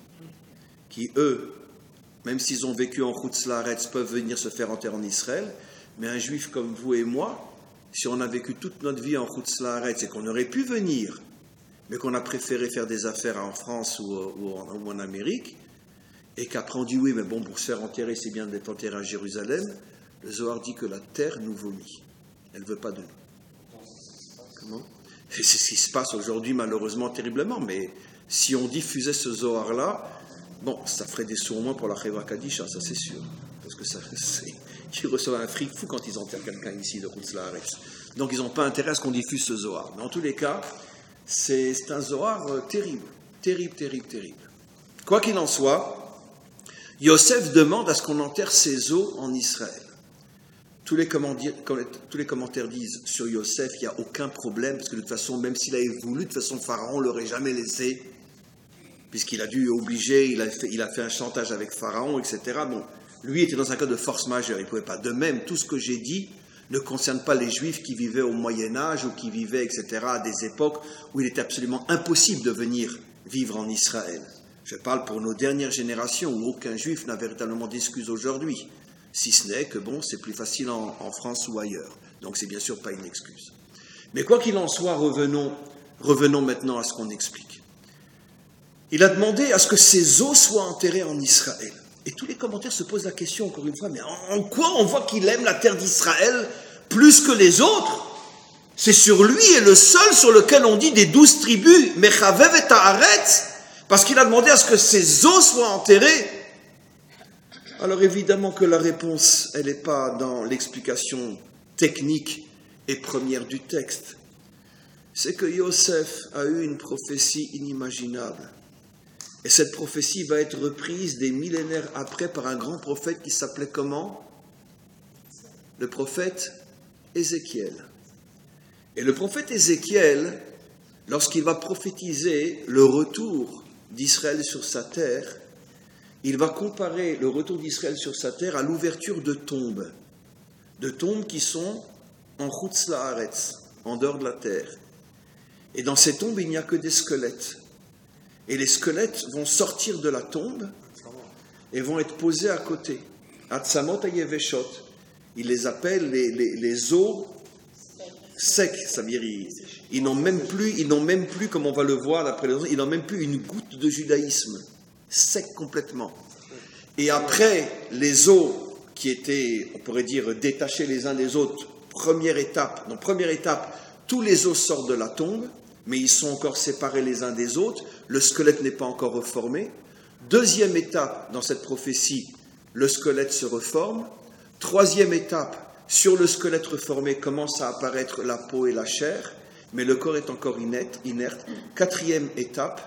qui eux, même s'ils ont vécu en Chutz Laaretz, peuvent venir se faire enterrer en Israël, mais un juif comme vous et moi, si on a vécu toute notre vie en Chutz Laaretz et qu'on aurait pu venir, mais qu'on a préféré faire des affaires en France ou en Amérique, et qu'après on dit oui, mais bon, pour se faire enterrer, c'est bien d'être enterré à Jérusalem, le Zohar dit que la terre nous vomit. Elle ne veut pas de nous. Comment ? Et c'est ce qui se passe aujourd'hui, malheureusement, terriblement, mais si on diffusait ce Zohar-là, bon, ça ferait des sous au moins pour la Chevra Kadisha, ça c'est sûr. Parce que ils reçoivent un fric fou quand ils enterrent quelqu'un ici de Chutz Laaretz. Donc ils n'ont pas intérêt à ce qu'on diffuse ce Zohar. Mais en tous les cas, c'est un Zohar terrible. Quoi qu'il en soit, Yosef demande à ce qu'on enterre ses os en Israël. Tous les commentaires disent sur Yosef, il n'y a aucun problème, parce que de toute façon, même s'il avait voulu, de toute façon, Pharaon ne l'aurait jamais laissé, puisqu'il a dû obliger, il a fait un chantage avec Pharaon, etc. Bon, lui était dans un cas de force majeure, il ne pouvait pas. De même, tout ce que j'ai dit ne concerne pas les Juifs qui vivaient au Moyen-Âge ou qui vivaient, etc., à des époques où il était absolument impossible de venir vivre en Israël. Je parle pour nos dernières générations où aucun Juif n'a véritablement d'excuse aujourd'hui, si ce n'est que, bon, c'est plus facile en France ou ailleurs. Donc, c'est bien sûr pas une excuse. Mais quoi qu'il en soit, revenons maintenant à ce qu'on explique. Il a demandé à ce que ses os soient enterrés en Israël. Et tous les commentaires se posent la question, encore une fois, mais en quoi on voit qu'il aime la terre d'Israël plus que les autres ? C'est sur lui et le seul sur lequel on dit des 12 tribus, Mechavev et Haaretz, parce qu'il a demandé à ce que ses os soient enterrés. Alors évidemment que la réponse, elle n'est pas dans l'explication technique et première du texte. C'est que Yosef a eu une prophétie inimaginable. Et cette prophétie va être reprise des millénaires après par un grand prophète qui s'appelait comment ? Le prophète Ézéchiel. Et le prophète Ézéchiel, lorsqu'il va prophétiser le retour d'Israël sur sa terre, il va comparer le retour d'Israël sur sa terre à l'ouverture de tombes qui sont en Chutz Laaretz, en dehors de la terre. Et dans ces tombes, il n'y a que des squelettes. Et les squelettes vont sortir de la tombe et vont être posés à côté. Atzamot ayeveshot. Ils les appellent les os secs. Ça veut dire ils n'ont même plus, comme on va le voir d'après les autres, ils n'ont même plus une goutte de judaïsme. Sec complètement. Et après, les os qui étaient, on pourrait dire, détachés les uns des autres, première étape, tous les os sortent de la tombe, mais ils sont encore séparés les uns des autres, le squelette n'est pas encore reformé. Deuxième étape dans cette prophétie, le squelette se reforme. Troisième étape, sur le squelette reformé commence à apparaître la peau et la chair, mais le corps est encore inerte. Quatrième étape,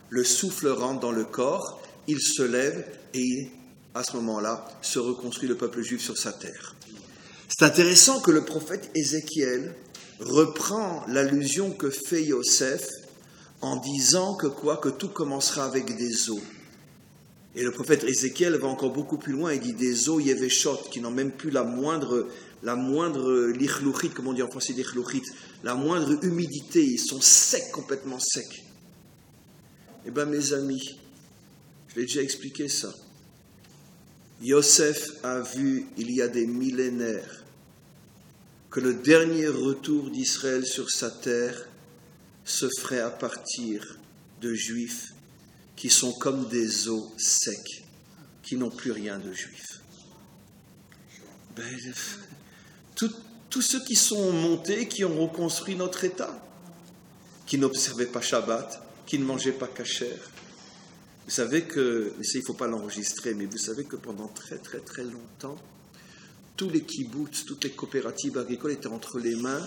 le souffle rentre dans le corps, il se lève et à ce moment-là se reconstruit le peuple juif sur sa terre. C'est intéressant que le prophète Ézéchiel reprend l'allusion que fait Yosef en disant que tout commencera avec des os. Et le prophète Ézéchiel va encore beaucoup plus loin, il dit des os yeveshot, qui n'ont même plus la moindre lichlouchit, comme on dit en français lichlouchit, la moindre humidité, ils sont secs, complètement secs. Eh bien mes amis, je l'ai déjà expliqué ça. Yosef a vu il y a des millénaires que le dernier retour d'Israël sur sa terre se ferait à partir de Juifs qui sont comme des os secs, qui n'ont plus rien de Juifs. Tous ceux qui sont montés, qui ont reconstruit notre État, qui n'observaient pas Shabbat, qui ne mangeaient pas kasher. Vous savez que, mais ça il ne faut pas l'enregistrer, mais vous savez que pendant très très très longtemps, tous les kibboutz, toutes les coopératives agricoles étaient entre les mains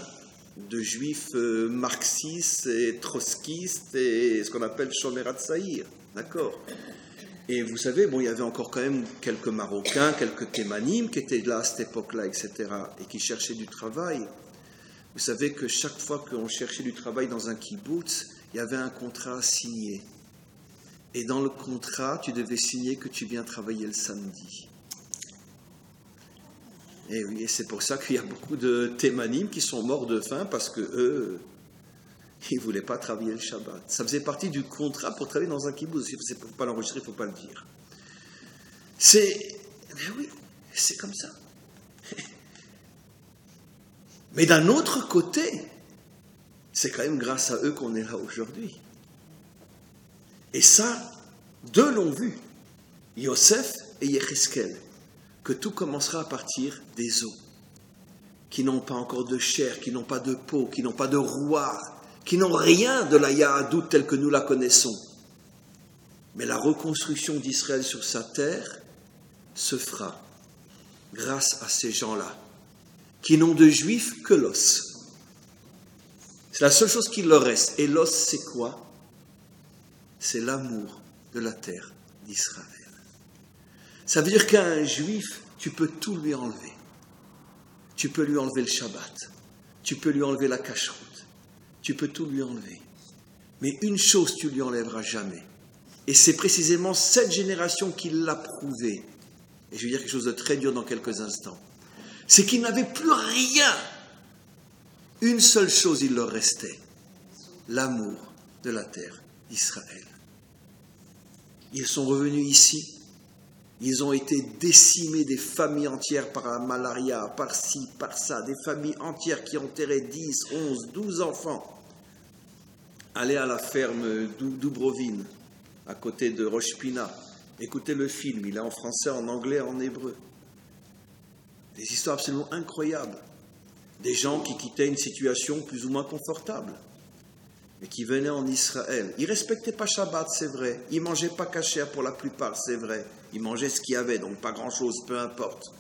de juifs marxistes et trotskistes et ce qu'on appelle Shomer Hatzaïr, d'accord ? Et vous savez, bon, il y avait encore quand même quelques Marocains, quelques Thémanim qui étaient là à cette époque-là, etc., et qui cherchaient du travail. Vous savez que chaque fois qu'on cherchait du travail dans un kibbutz, il y avait un contrat à signer. Et dans le contrat, tu devais signer que tu viens travailler le samedi. Et oui, et c'est pour ça qu'il y a beaucoup de Thémanim qui sont morts de faim parce que eux, ils ne voulaient pas travailler le Shabbat. Ça faisait partie du contrat pour travailler dans un kibbutz. Il ne faut pas l'enregistrer, il ne faut pas le dire. Mais oui, c'est comme ça. Mais d'un autre côté, c'est quand même grâce à eux qu'on est là aujourd'hui. Et ça, deux l'ont vu, Yosef et Yecheskel, que tout commencera à partir des os, qui n'ont pas encore de chair, qui n'ont pas de peau, qui n'ont pas de rouard, qui n'ont rien de la Yahadout telle que nous la connaissons. Mais la reconstruction d'Israël sur sa terre se fera grâce à ces gens-là, qui n'ont de juifs que l'os. C'est la seule chose qui leur reste. Et l'os, c'est quoi? C'est l'amour de la terre d'Israël. Ça veut dire qu'à un juif, tu peux tout lui enlever. Tu peux lui enlever le Shabbat. Tu peux lui enlever la cacheroute. Tu peux tout lui enlever. Mais une chose, tu lui enlèveras jamais. Et c'est précisément cette génération qui l'a prouvé. Et je vais dire quelque chose de très dur dans quelques instants. C'est qu'ils n'avaient plus rien. Une seule chose, il leur restait. L'amour de la terre d'Israël. Ils sont revenus ici. Ils ont été décimés, des familles entières par la malaria, par-ci, par-ça, des familles entières qui enterraient 10, 11, 12 enfants. Allez à la ferme d'Oubrovine, à côté de Rosh Pina. Écoutez le film, il est en français, en anglais, en hébreu. Des histoires absolument incroyables. Des gens qui quittaient une situation plus ou moins confortable, mais qui venaient en Israël. Ils ne respectaient pas Shabbat, c'est vrai. Ils ne mangeaient pas kasher pour la plupart, c'est vrai. Ils mangeaient ce qu'il y avait, donc pas grand-chose, peu importe.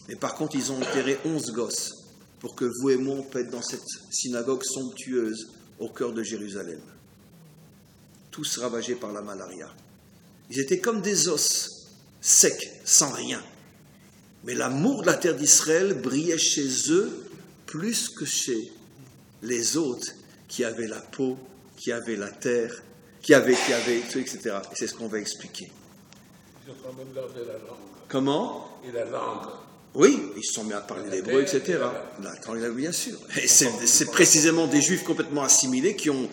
Mais par contre, ils ont enterré 11 gosses pour que vous et moi, on peut être dans cette synagogue somptueuse au cœur de Jérusalem. Tous ravagés par la malaria. Ils étaient comme des os, secs, sans rien. Mais l'amour de la terre d'Israël brillait chez eux plus que chez les autres qui avaient la peau, qui avaient la terre, qui avaient, tout, etc. Et c'est ce qu'on va expliquer. Ils ont quand même gardé la langue. Comment? Et la langue. Oui, ils se sont mis à parler l'hébreu, etc. Bien sûr. Et c'est précisément des juifs complètement assimilés qui ont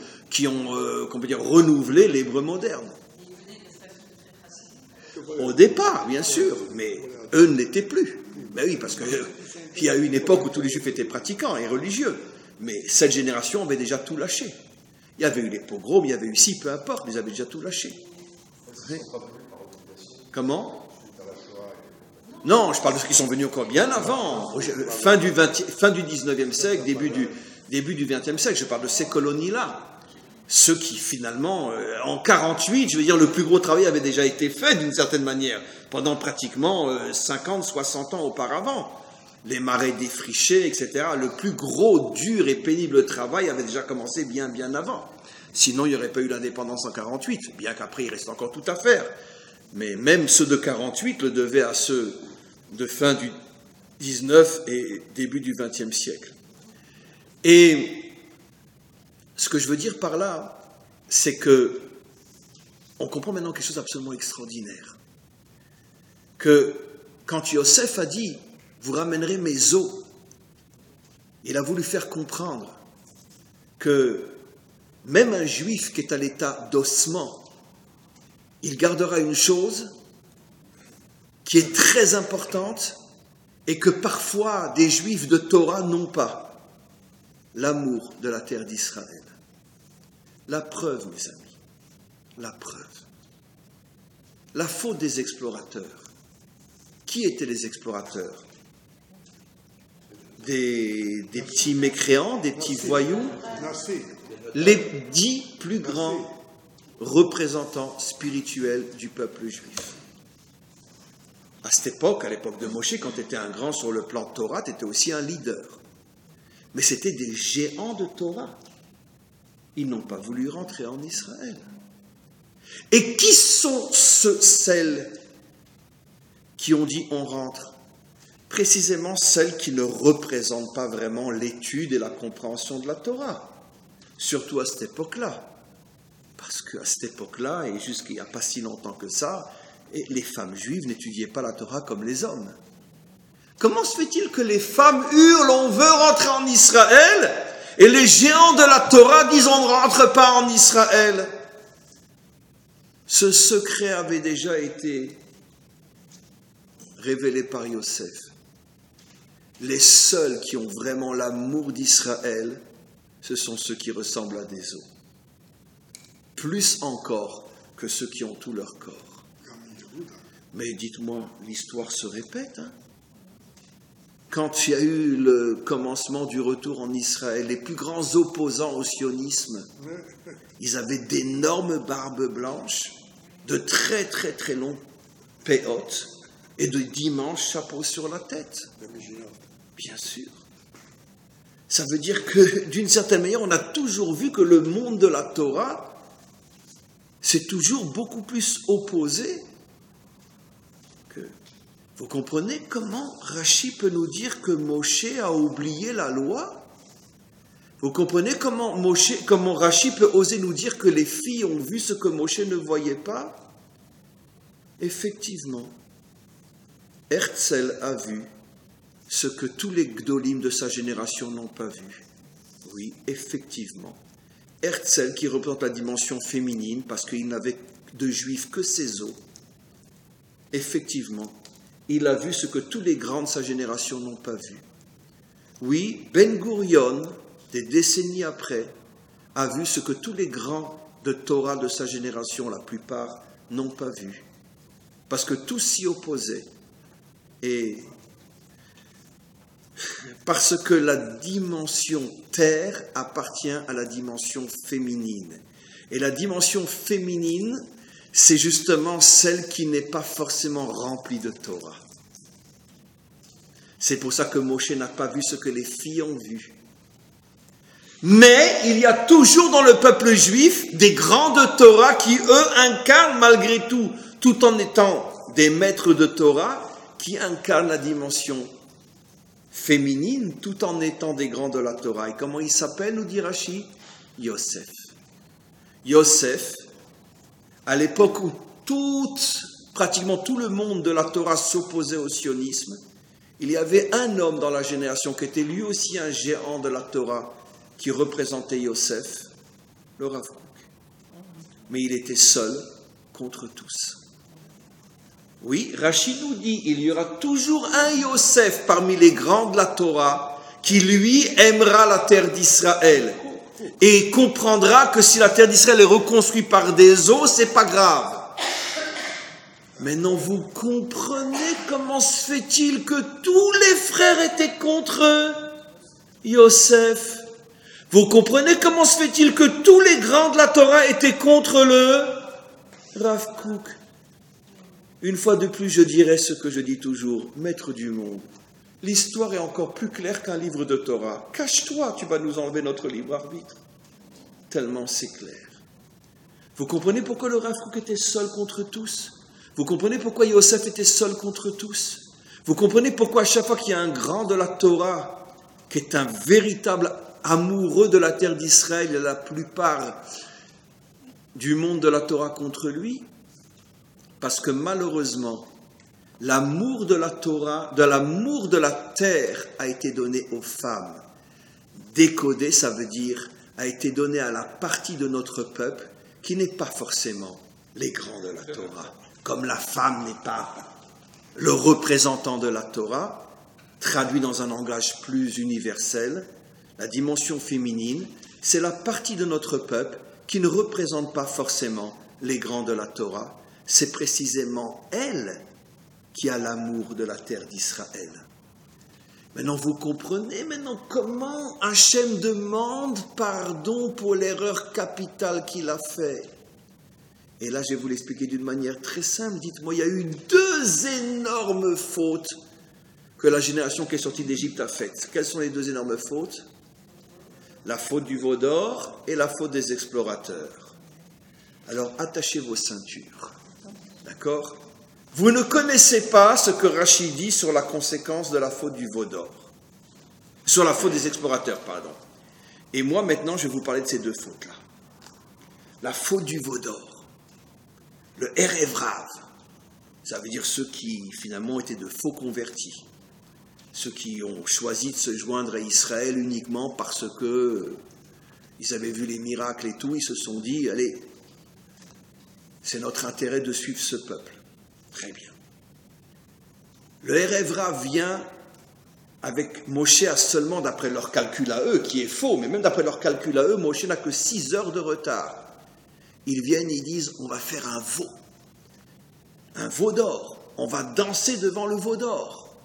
qu'on peut dire, renouvelé l'hébreu moderne. Au départ, bien sûr, mais eux ne l'étaient plus. Ben oui, parce qu'il y a eu une époque où tous les juifs étaient pratiquants et religieux. Mais cette génération avait déjà tout lâché. Il y avait eu les pogroms, il y avait eu peu importe, mais ils avaient déjà tout lâché. Oui. Comment? Non, je parle de ceux qui sont venus encore bien avant, fin du 19e siècle, début du 20e siècle. Je parle de ces colonies-là. Ceux qui, finalement, en 48, je veux dire, le plus gros travail avait déjà été fait d'une certaine manière, pendant pratiquement 50, 60 ans auparavant. Les marais défrichés, etc. Le plus gros, dur et pénible travail avait déjà commencé bien, bien avant. Sinon, il n'y aurait pas eu l'indépendance en 48, bien qu'après, il reste encore tout à faire. Mais même ceux de 48 le devaient à ceux de fin du 19 et début du 20e siècle. Et ce que je veux dire par là, c'est que on comprend maintenant quelque chose d'absolument extraordinaire. Que quand Yosef a dit « Vous ramènerez mes os », il a voulu faire comprendre que même un juif qui est à l'état d'ossement, il gardera une chose qui est très importante et que parfois des juifs de Torah n'ont pas, l'amour de la terre d'Israël. La preuve, mes amis, la preuve. La faute des explorateurs. Qui étaient les explorateurs? Des petits mécréants, des petits voyous, les 10 plus grands représentants spirituels du peuple juif. À cette époque, à l'époque de Moshe, quand tu étais un grand sur le plan de Torah, tu étais aussi un leader. Mais c'était des géants de Torah. Ils n'ont pas voulu rentrer en Israël. Et qui sont celles qui ont dit on rentre? Précisément celles qui ne représentent pas vraiment l'étude et la compréhension de la Torah, surtout à cette époque-là. Parce qu'à cette époque-là, et jusqu'il n'y a pas si longtemps que ça, les femmes juives n'étudiaient pas la Torah comme les hommes. Comment se fait-il que les femmes hurlent, on veut rentrer en Israël, et les géants de la Torah disent on ne rentre pas en Israël? Ce secret avait déjà été révélé par Yosef. Les seuls qui ont vraiment l'amour d'Israël, ce sont ceux qui ressemblent à des os. Plus encore que ceux qui ont tout leur corps. Mais dites-moi, l'histoire se répète, hein? Quand il y a eu le commencement du retour en Israël, les plus grands opposants au sionisme, ils avaient d'énormes barbes blanches, de très très très longs péotes et de d'immenses chapeaux sur la tête. Bien sûr. Ça veut dire que, d'une certaine manière, on a toujours vu que le monde de la Torah s'est toujours beaucoup plus opposé que... Vous comprenez comment Rashi peut nous dire que Moshe a oublié la loi? Vous comprenez comment Rashi peut oser nous dire que les filles ont vu ce que Moshe ne voyait pas? Effectivement, Herzl a vu ce que tous les gdolim de sa génération n'ont pas vu. Oui, effectivement. Herzl, qui représente la dimension féminine, parce qu'il n'avait de juifs que ses os, effectivement, il a vu ce que tous les grands de sa génération n'ont pas vu. Oui, Ben Gurion, des décennies après, a vu ce que tous les grands de Torah de sa génération, la plupart, n'ont pas vu. Parce que tous s'y opposaient. Et parce que la dimension terre appartient à la dimension féminine. Et la dimension féminine, c'est justement celle qui n'est pas forcément remplie de Torah. C'est pour ça que Moshe n'a pas vu ce que les filles ont vu. Mais il y a toujours dans le peuple juif des grands de Torah qui, eux, incarnent malgré tout en étant des maîtres de Torah, qui incarnent la dimension féminine tout en étant des grands de la Torah. Et comment il s'appelle, nous dit Rashi? Yosef. Yosef, à l'époque où pratiquement tout le monde de la Torah s'opposait au sionisme, il y avait un homme dans la génération qui était lui aussi un géant de la Torah, qui représentait Yosef, le Rav Kook. Mais il était seul contre tous. Oui, Rashi nous dit, il y aura toujours un Yosef parmi les grands de la Torah qui, lui, aimera la terre d'Israël et comprendra que si la terre d'Israël est reconstruite par des os, c'est pas grave. Maintenant, vous comprenez comment se fait-il que tous les frères étaient contre Yosef? Vous comprenez comment se fait-il que tous les grands de la Torah étaient contre le Rav Kook? Une fois de plus, je dirais ce que je dis toujours, maître du monde. L'histoire est encore plus claire qu'un livre de Torah. Cache-toi, tu vas nous enlever notre libre arbitre. Tellement c'est clair. Vous comprenez pourquoi le Rav Kook était seul contre tous? Vous comprenez pourquoi Yosef était seul contre tous? Vous comprenez pourquoi à chaque fois qu'il y a un grand de la Torah, qui est un véritable amoureux de la terre d'Israël, et la plupart du monde de la Torah contre lui? Parce que malheureusement, l'amour de la Torah, de l'amour de la terre a été donné aux femmes. Décodé, ça veut dire, a été donné à la partie de notre peuple qui n'est pas forcément les grands de la Torah. Comme la femme n'est pas le représentant de la Torah, traduit dans un langage plus universel, la dimension féminine, c'est la partie de notre peuple qui ne représente pas forcément les grands de la Torah. C'est précisément elle qui a l'amour de la terre d'Israël. Maintenant, vous comprenez comment Hachem demande pardon pour l'erreur capitale qu'il a faite. Et là, je vais vous l'expliquer d'une manière très simple. Dites-moi, il y a eu 2 énormes fautes que la génération qui est sortie d'Égypte a faites. Quelles sont les 2 énormes fautes? La faute du veau d'or et la faute des explorateurs. Alors attachez vos ceintures. D'accord? Vous ne connaissez pas ce que Rachid dit sur la conséquence de la faute du veau d'or. Sur la faute des explorateurs, pardon. Et moi, maintenant, je vais vous parler de ces deux fautes-là. La faute du veau d'or. Le Erev Rav. Ça veut dire ceux qui, finalement, étaient de faux convertis. Ceux qui ont choisi de se joindre à Israël uniquement parce que ils avaient vu les miracles et tout. Ils se sont dit, allez, c'est notre intérêt de suivre ce peuple. Très bien. Le Erev Rav vient avec Moshe à seulement, d'après leur calcul à eux, qui est faux, mais même d'après leur calcul à eux, Moshe n'a que 6 heures de retard. Ils viennent, ils disent, on va faire un veau d'or, on va danser devant le veau d'or.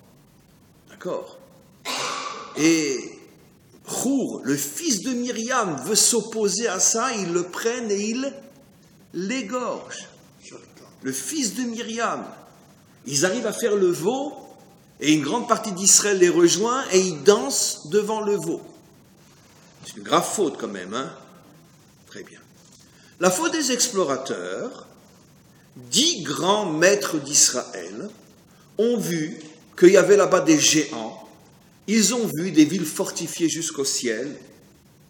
D'accord? Et Chour, le fils de Myriam, veut s'opposer à ça, ils le prennent et ils l'égorgent. Le fils de Myriam. Ils arrivent à faire le veau, et une grande partie d'Israël les rejoint, et ils dansent devant le veau. C'est une grave faute quand même, hein? Très bien. La faute des explorateurs, 10 grands maîtres d'Israël ont vu qu'il y avait là-bas des géants. Ils ont vu des villes fortifiées jusqu'au ciel.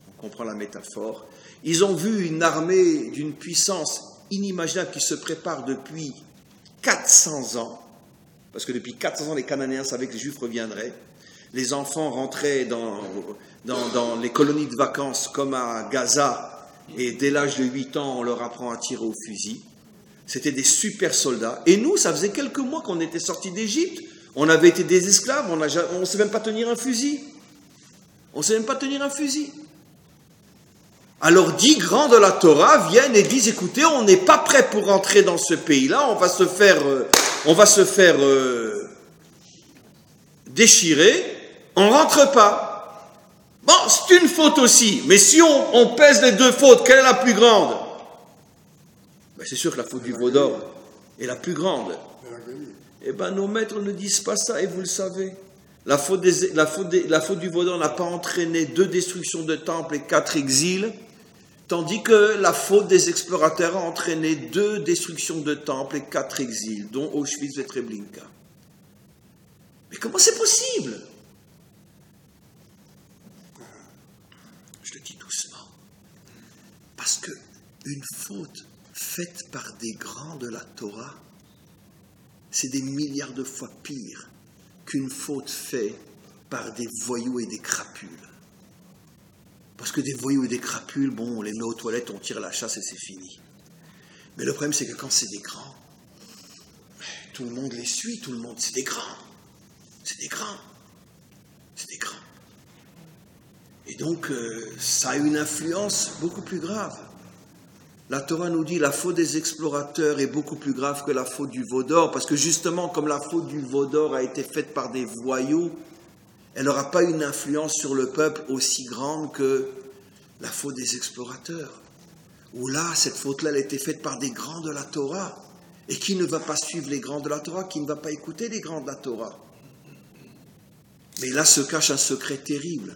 On comprend la métaphore. Ils ont vu une armée d'une puissance inimaginable qui se prépare depuis 400 ans. Parce que depuis 400 ans, les Cananéens savaient que les Juifs reviendraient. Les enfants rentraient dans les colonies de vacances comme à Gaza. Et dès l'âge de 8 ans, on leur apprend à tirer au fusil. C'était des super soldats. Et nous, ça faisait quelques mois qu'on était sortis d'Égypte. On avait été des esclaves. On ne sait même pas tenir un fusil. On ne sait même pas tenir un fusil. Alors 10 grands de la Torah viennent et disent, écoutez, on n'est pas prêt pour rentrer dans ce pays-là, on va se faire déchirer, on rentre pas. Bon, c'est une faute aussi, mais si on pèse les deux fautes, quelle est la plus grande? Ben, c'est sûr que la faute du veau d'or est la plus grande. Eh bien, nos maîtres ne disent pas ça, et vous le savez. La faute du veau d'or n'a pas entraîné 2 destructions de temples et 4 exils, tandis que la faute des explorateurs a entraîné 2 destructions de temples et 4 exils, dont Auschwitz et Treblinka. Mais comment c'est possible? Je le dis doucement. Parce que une faute faite par des grands de la Torah, c'est des milliards de fois pire qu'une faute faite par des voyous et des crapules. Parce que des voyous et des crapules, bon, on les met aux toilettes, on tire la chasse et c'est fini. Mais le problème, c'est que quand c'est des grands, tout le monde les suit, tout le monde, c'est des grands. C'est des grands. C'est des grands. Et donc, ça a une influence beaucoup plus grave. La Torah nous dit la faute des explorateurs est beaucoup plus grave que la faute du veau d'or, parce que justement, comme la faute du veau d'or a été faite par des voyous, elle n'aura pas une influence sur le peuple aussi grande que la faute des explorateurs. Où là, cette faute-là, elle a été faite par des grands de la Torah. Et qui ne va pas suivre les grands de la Torah, qui ne va pas écouter les grands de la Torah. Mais là se cache un secret terrible.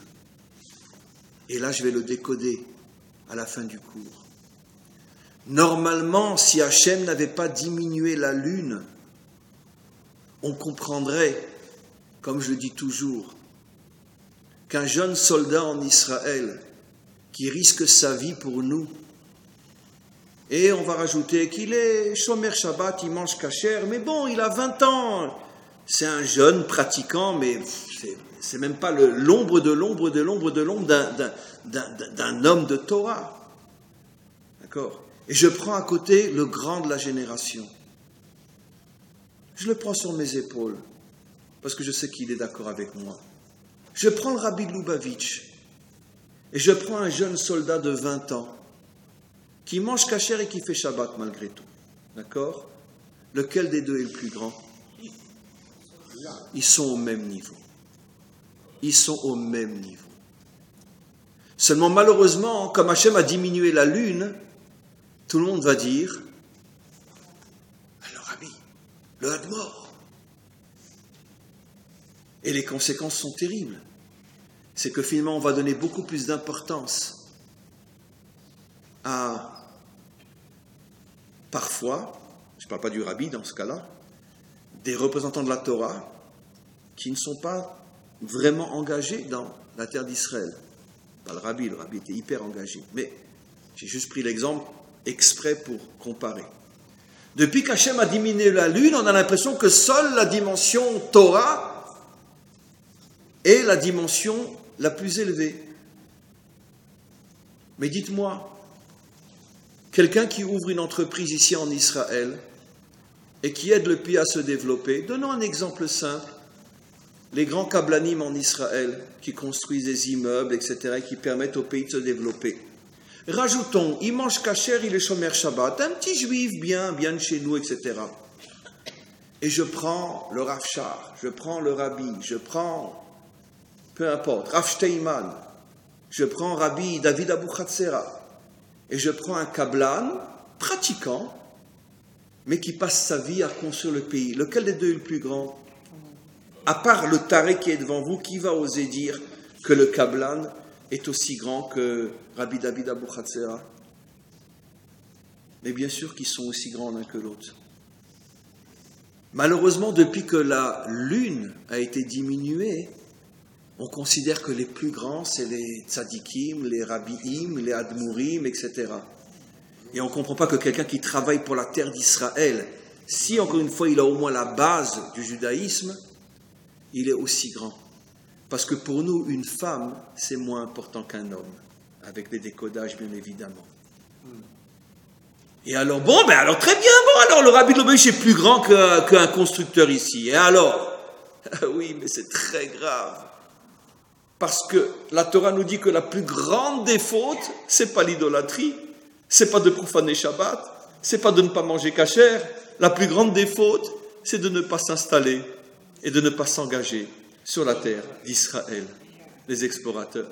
Et là, je vais le décoder à la fin du cours. Normalement, si Hachem n'avait pas diminué la lune, on comprendrait, comme je le dis toujours, qu'un jeune soldat en Israël qui risque sa vie pour nous, et on va rajouter qu'il est Shomer Shabbat, il mange kasher, mais bon, il a 20 ans, c'est un jeune pratiquant, mais c'est même pas l'ombre d'un homme de Torah. D'accord? Et je prends à côté le grand de la génération. Je le prends sur mes épaules, parce que je sais qu'il est d'accord avec moi. Je prends le Rabbi de Lubavitch, et je prends un jeune soldat de 20 ans, qui mange kasher et qui fait Shabbat malgré tout. D'accord? Lequel des deux est le plus grand? Ils sont au même niveau. Ils sont au même niveau. Seulement malheureusement, comme Hachem a diminué la lune, tout le monde va dire, alors ami, le Hadmor. Et les conséquences sont terribles. C'est que finalement on va donner beaucoup plus d'importance à parfois, je ne parle pas du rabbi dans ce cas-là, des représentants de la Torah qui ne sont pas vraiment engagés dans la terre d'Israël. Pas le rabbi était hyper engagé. Mais j'ai juste pris l'exemple exprès pour comparer. Depuis qu'Hachem a diminué la lune, on a l'impression que seule la dimension Torah est la dimension la plus élevée. Mais dites-moi, quelqu'un qui ouvre une entreprise ici en Israël et qui aide le pays à se développer, donnons un exemple simple. Les grands kablanim en Israël qui construisent des immeubles, etc., et qui permettent au pays de se développer. Rajoutons, il mange kasher, il est shomer Shabbat, un petit juif bien de chez nous, etc. Et je prends le Rav Shar, je prends le Rabbi, je prends, peu importe, Rav Steinman, je prends Rabbi David Abuchatzera, et je prends un kablan pratiquant, mais qui passe sa vie à construire le pays. Lequel des deux est le plus grand ? À part le taré qui est devant vous, qui va oser dire que le kablan est aussi grand que Rabbi David Abuchatzera? Mais bien sûr qu'ils sont aussi grands l'un que l'autre. Malheureusement, depuis que la lune a été diminuée, on considère que les plus grands, c'est les tzadikim, les rabbiim, les admourim, etc. Et on ne comprend pas que quelqu'un qui travaille pour la terre d'Israël, si encore une fois il a au moins la base du judaïsme, il est aussi grand. Parce que pour nous, une femme, c'est moins important qu'un homme, avec des décodages bien évidemment. Et alors, alors très bien, alors le Rabbi de l'Obéich est plus grand qu'un constructeur ici. Et alors? Oui, mais c'est très grave. Parce que la Torah nous dit que la plus grande des fautes, c'est pas l'idolâtrie, c'est pas de profaner Shabbat, c'est pas de ne pas manger kasher. La plus grande des fautes, c'est de ne pas s'installer et de ne pas s'engager sur la terre d'Israël, les explorateurs.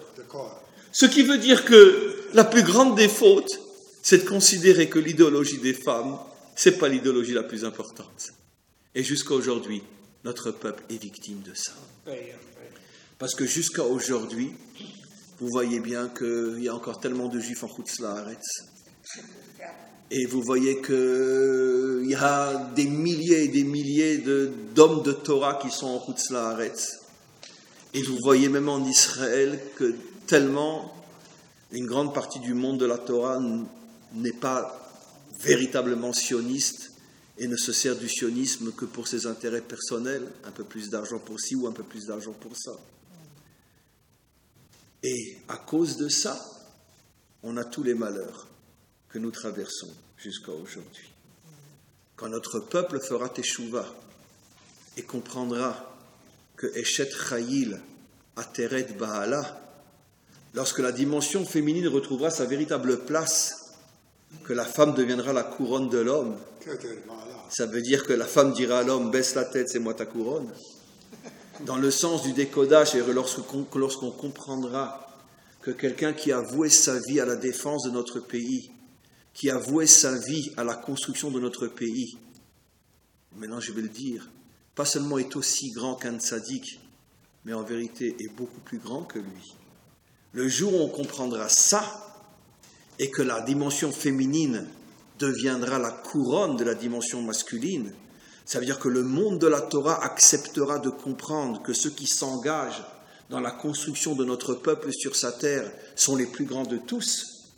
Ce qui veut dire que la plus grande des fautes, c'est de considérer que l'idéologie des femmes, c'est pas l'idéologie la plus importante. Et jusqu'à aujourd'hui, notre peuple est victime de ça. Parce que jusqu'à aujourd'hui, vous voyez bien qu'il y a encore tellement de juifs en Chutz La'aretz. Et vous voyez qu'il y a des milliers et des milliers d'hommes de Torah qui sont en Chutz La'aretz. Et vous voyez même en Israël que tellement une grande partie du monde de la Torah n'est pas véritablement sioniste et ne se sert du sionisme que pour ses intérêts personnels, un peu plus d'argent pour ci ou un peu plus d'argent pour ça. Et à cause de ça, on a tous les malheurs que nous traversons jusqu'à aujourd'hui. Quand notre peuple fera teshuva et comprendra que Eshet Chayil Ateret Baala, lorsque la dimension féminine retrouvera sa véritable place, que la femme deviendra la couronne de l'homme, ça veut dire que la femme dira à l'homme, baisse la tête, c'est moi ta couronne. Dans le sens du décodage, et lorsqu'on comprendra que quelqu'un qui a voué sa vie à la défense de notre pays, qui a voué sa vie à la construction de notre pays, maintenant je vais le dire, pas seulement est aussi grand qu'un tzaddik, mais en vérité est beaucoup plus grand que lui. Le jour où on comprendra ça, et que la dimension féminine deviendra la couronne de la dimension masculine, ça veut dire que le monde de la Torah acceptera de comprendre que ceux qui s'engagent dans la construction de notre peuple sur sa terre sont les plus grands de tous.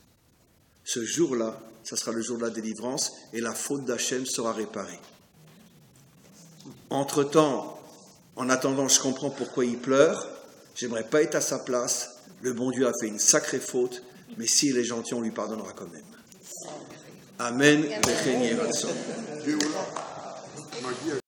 Ce jour-là, ça sera le jour de la délivrance et la faute d'Hachem sera réparée. Entre-temps, en attendant, je comprends pourquoi il pleure. J'aimerais pas être à sa place. Le bon Dieu a fait une sacrée faute, mais s'il est gentil, on lui pardonnera quand même. Amen.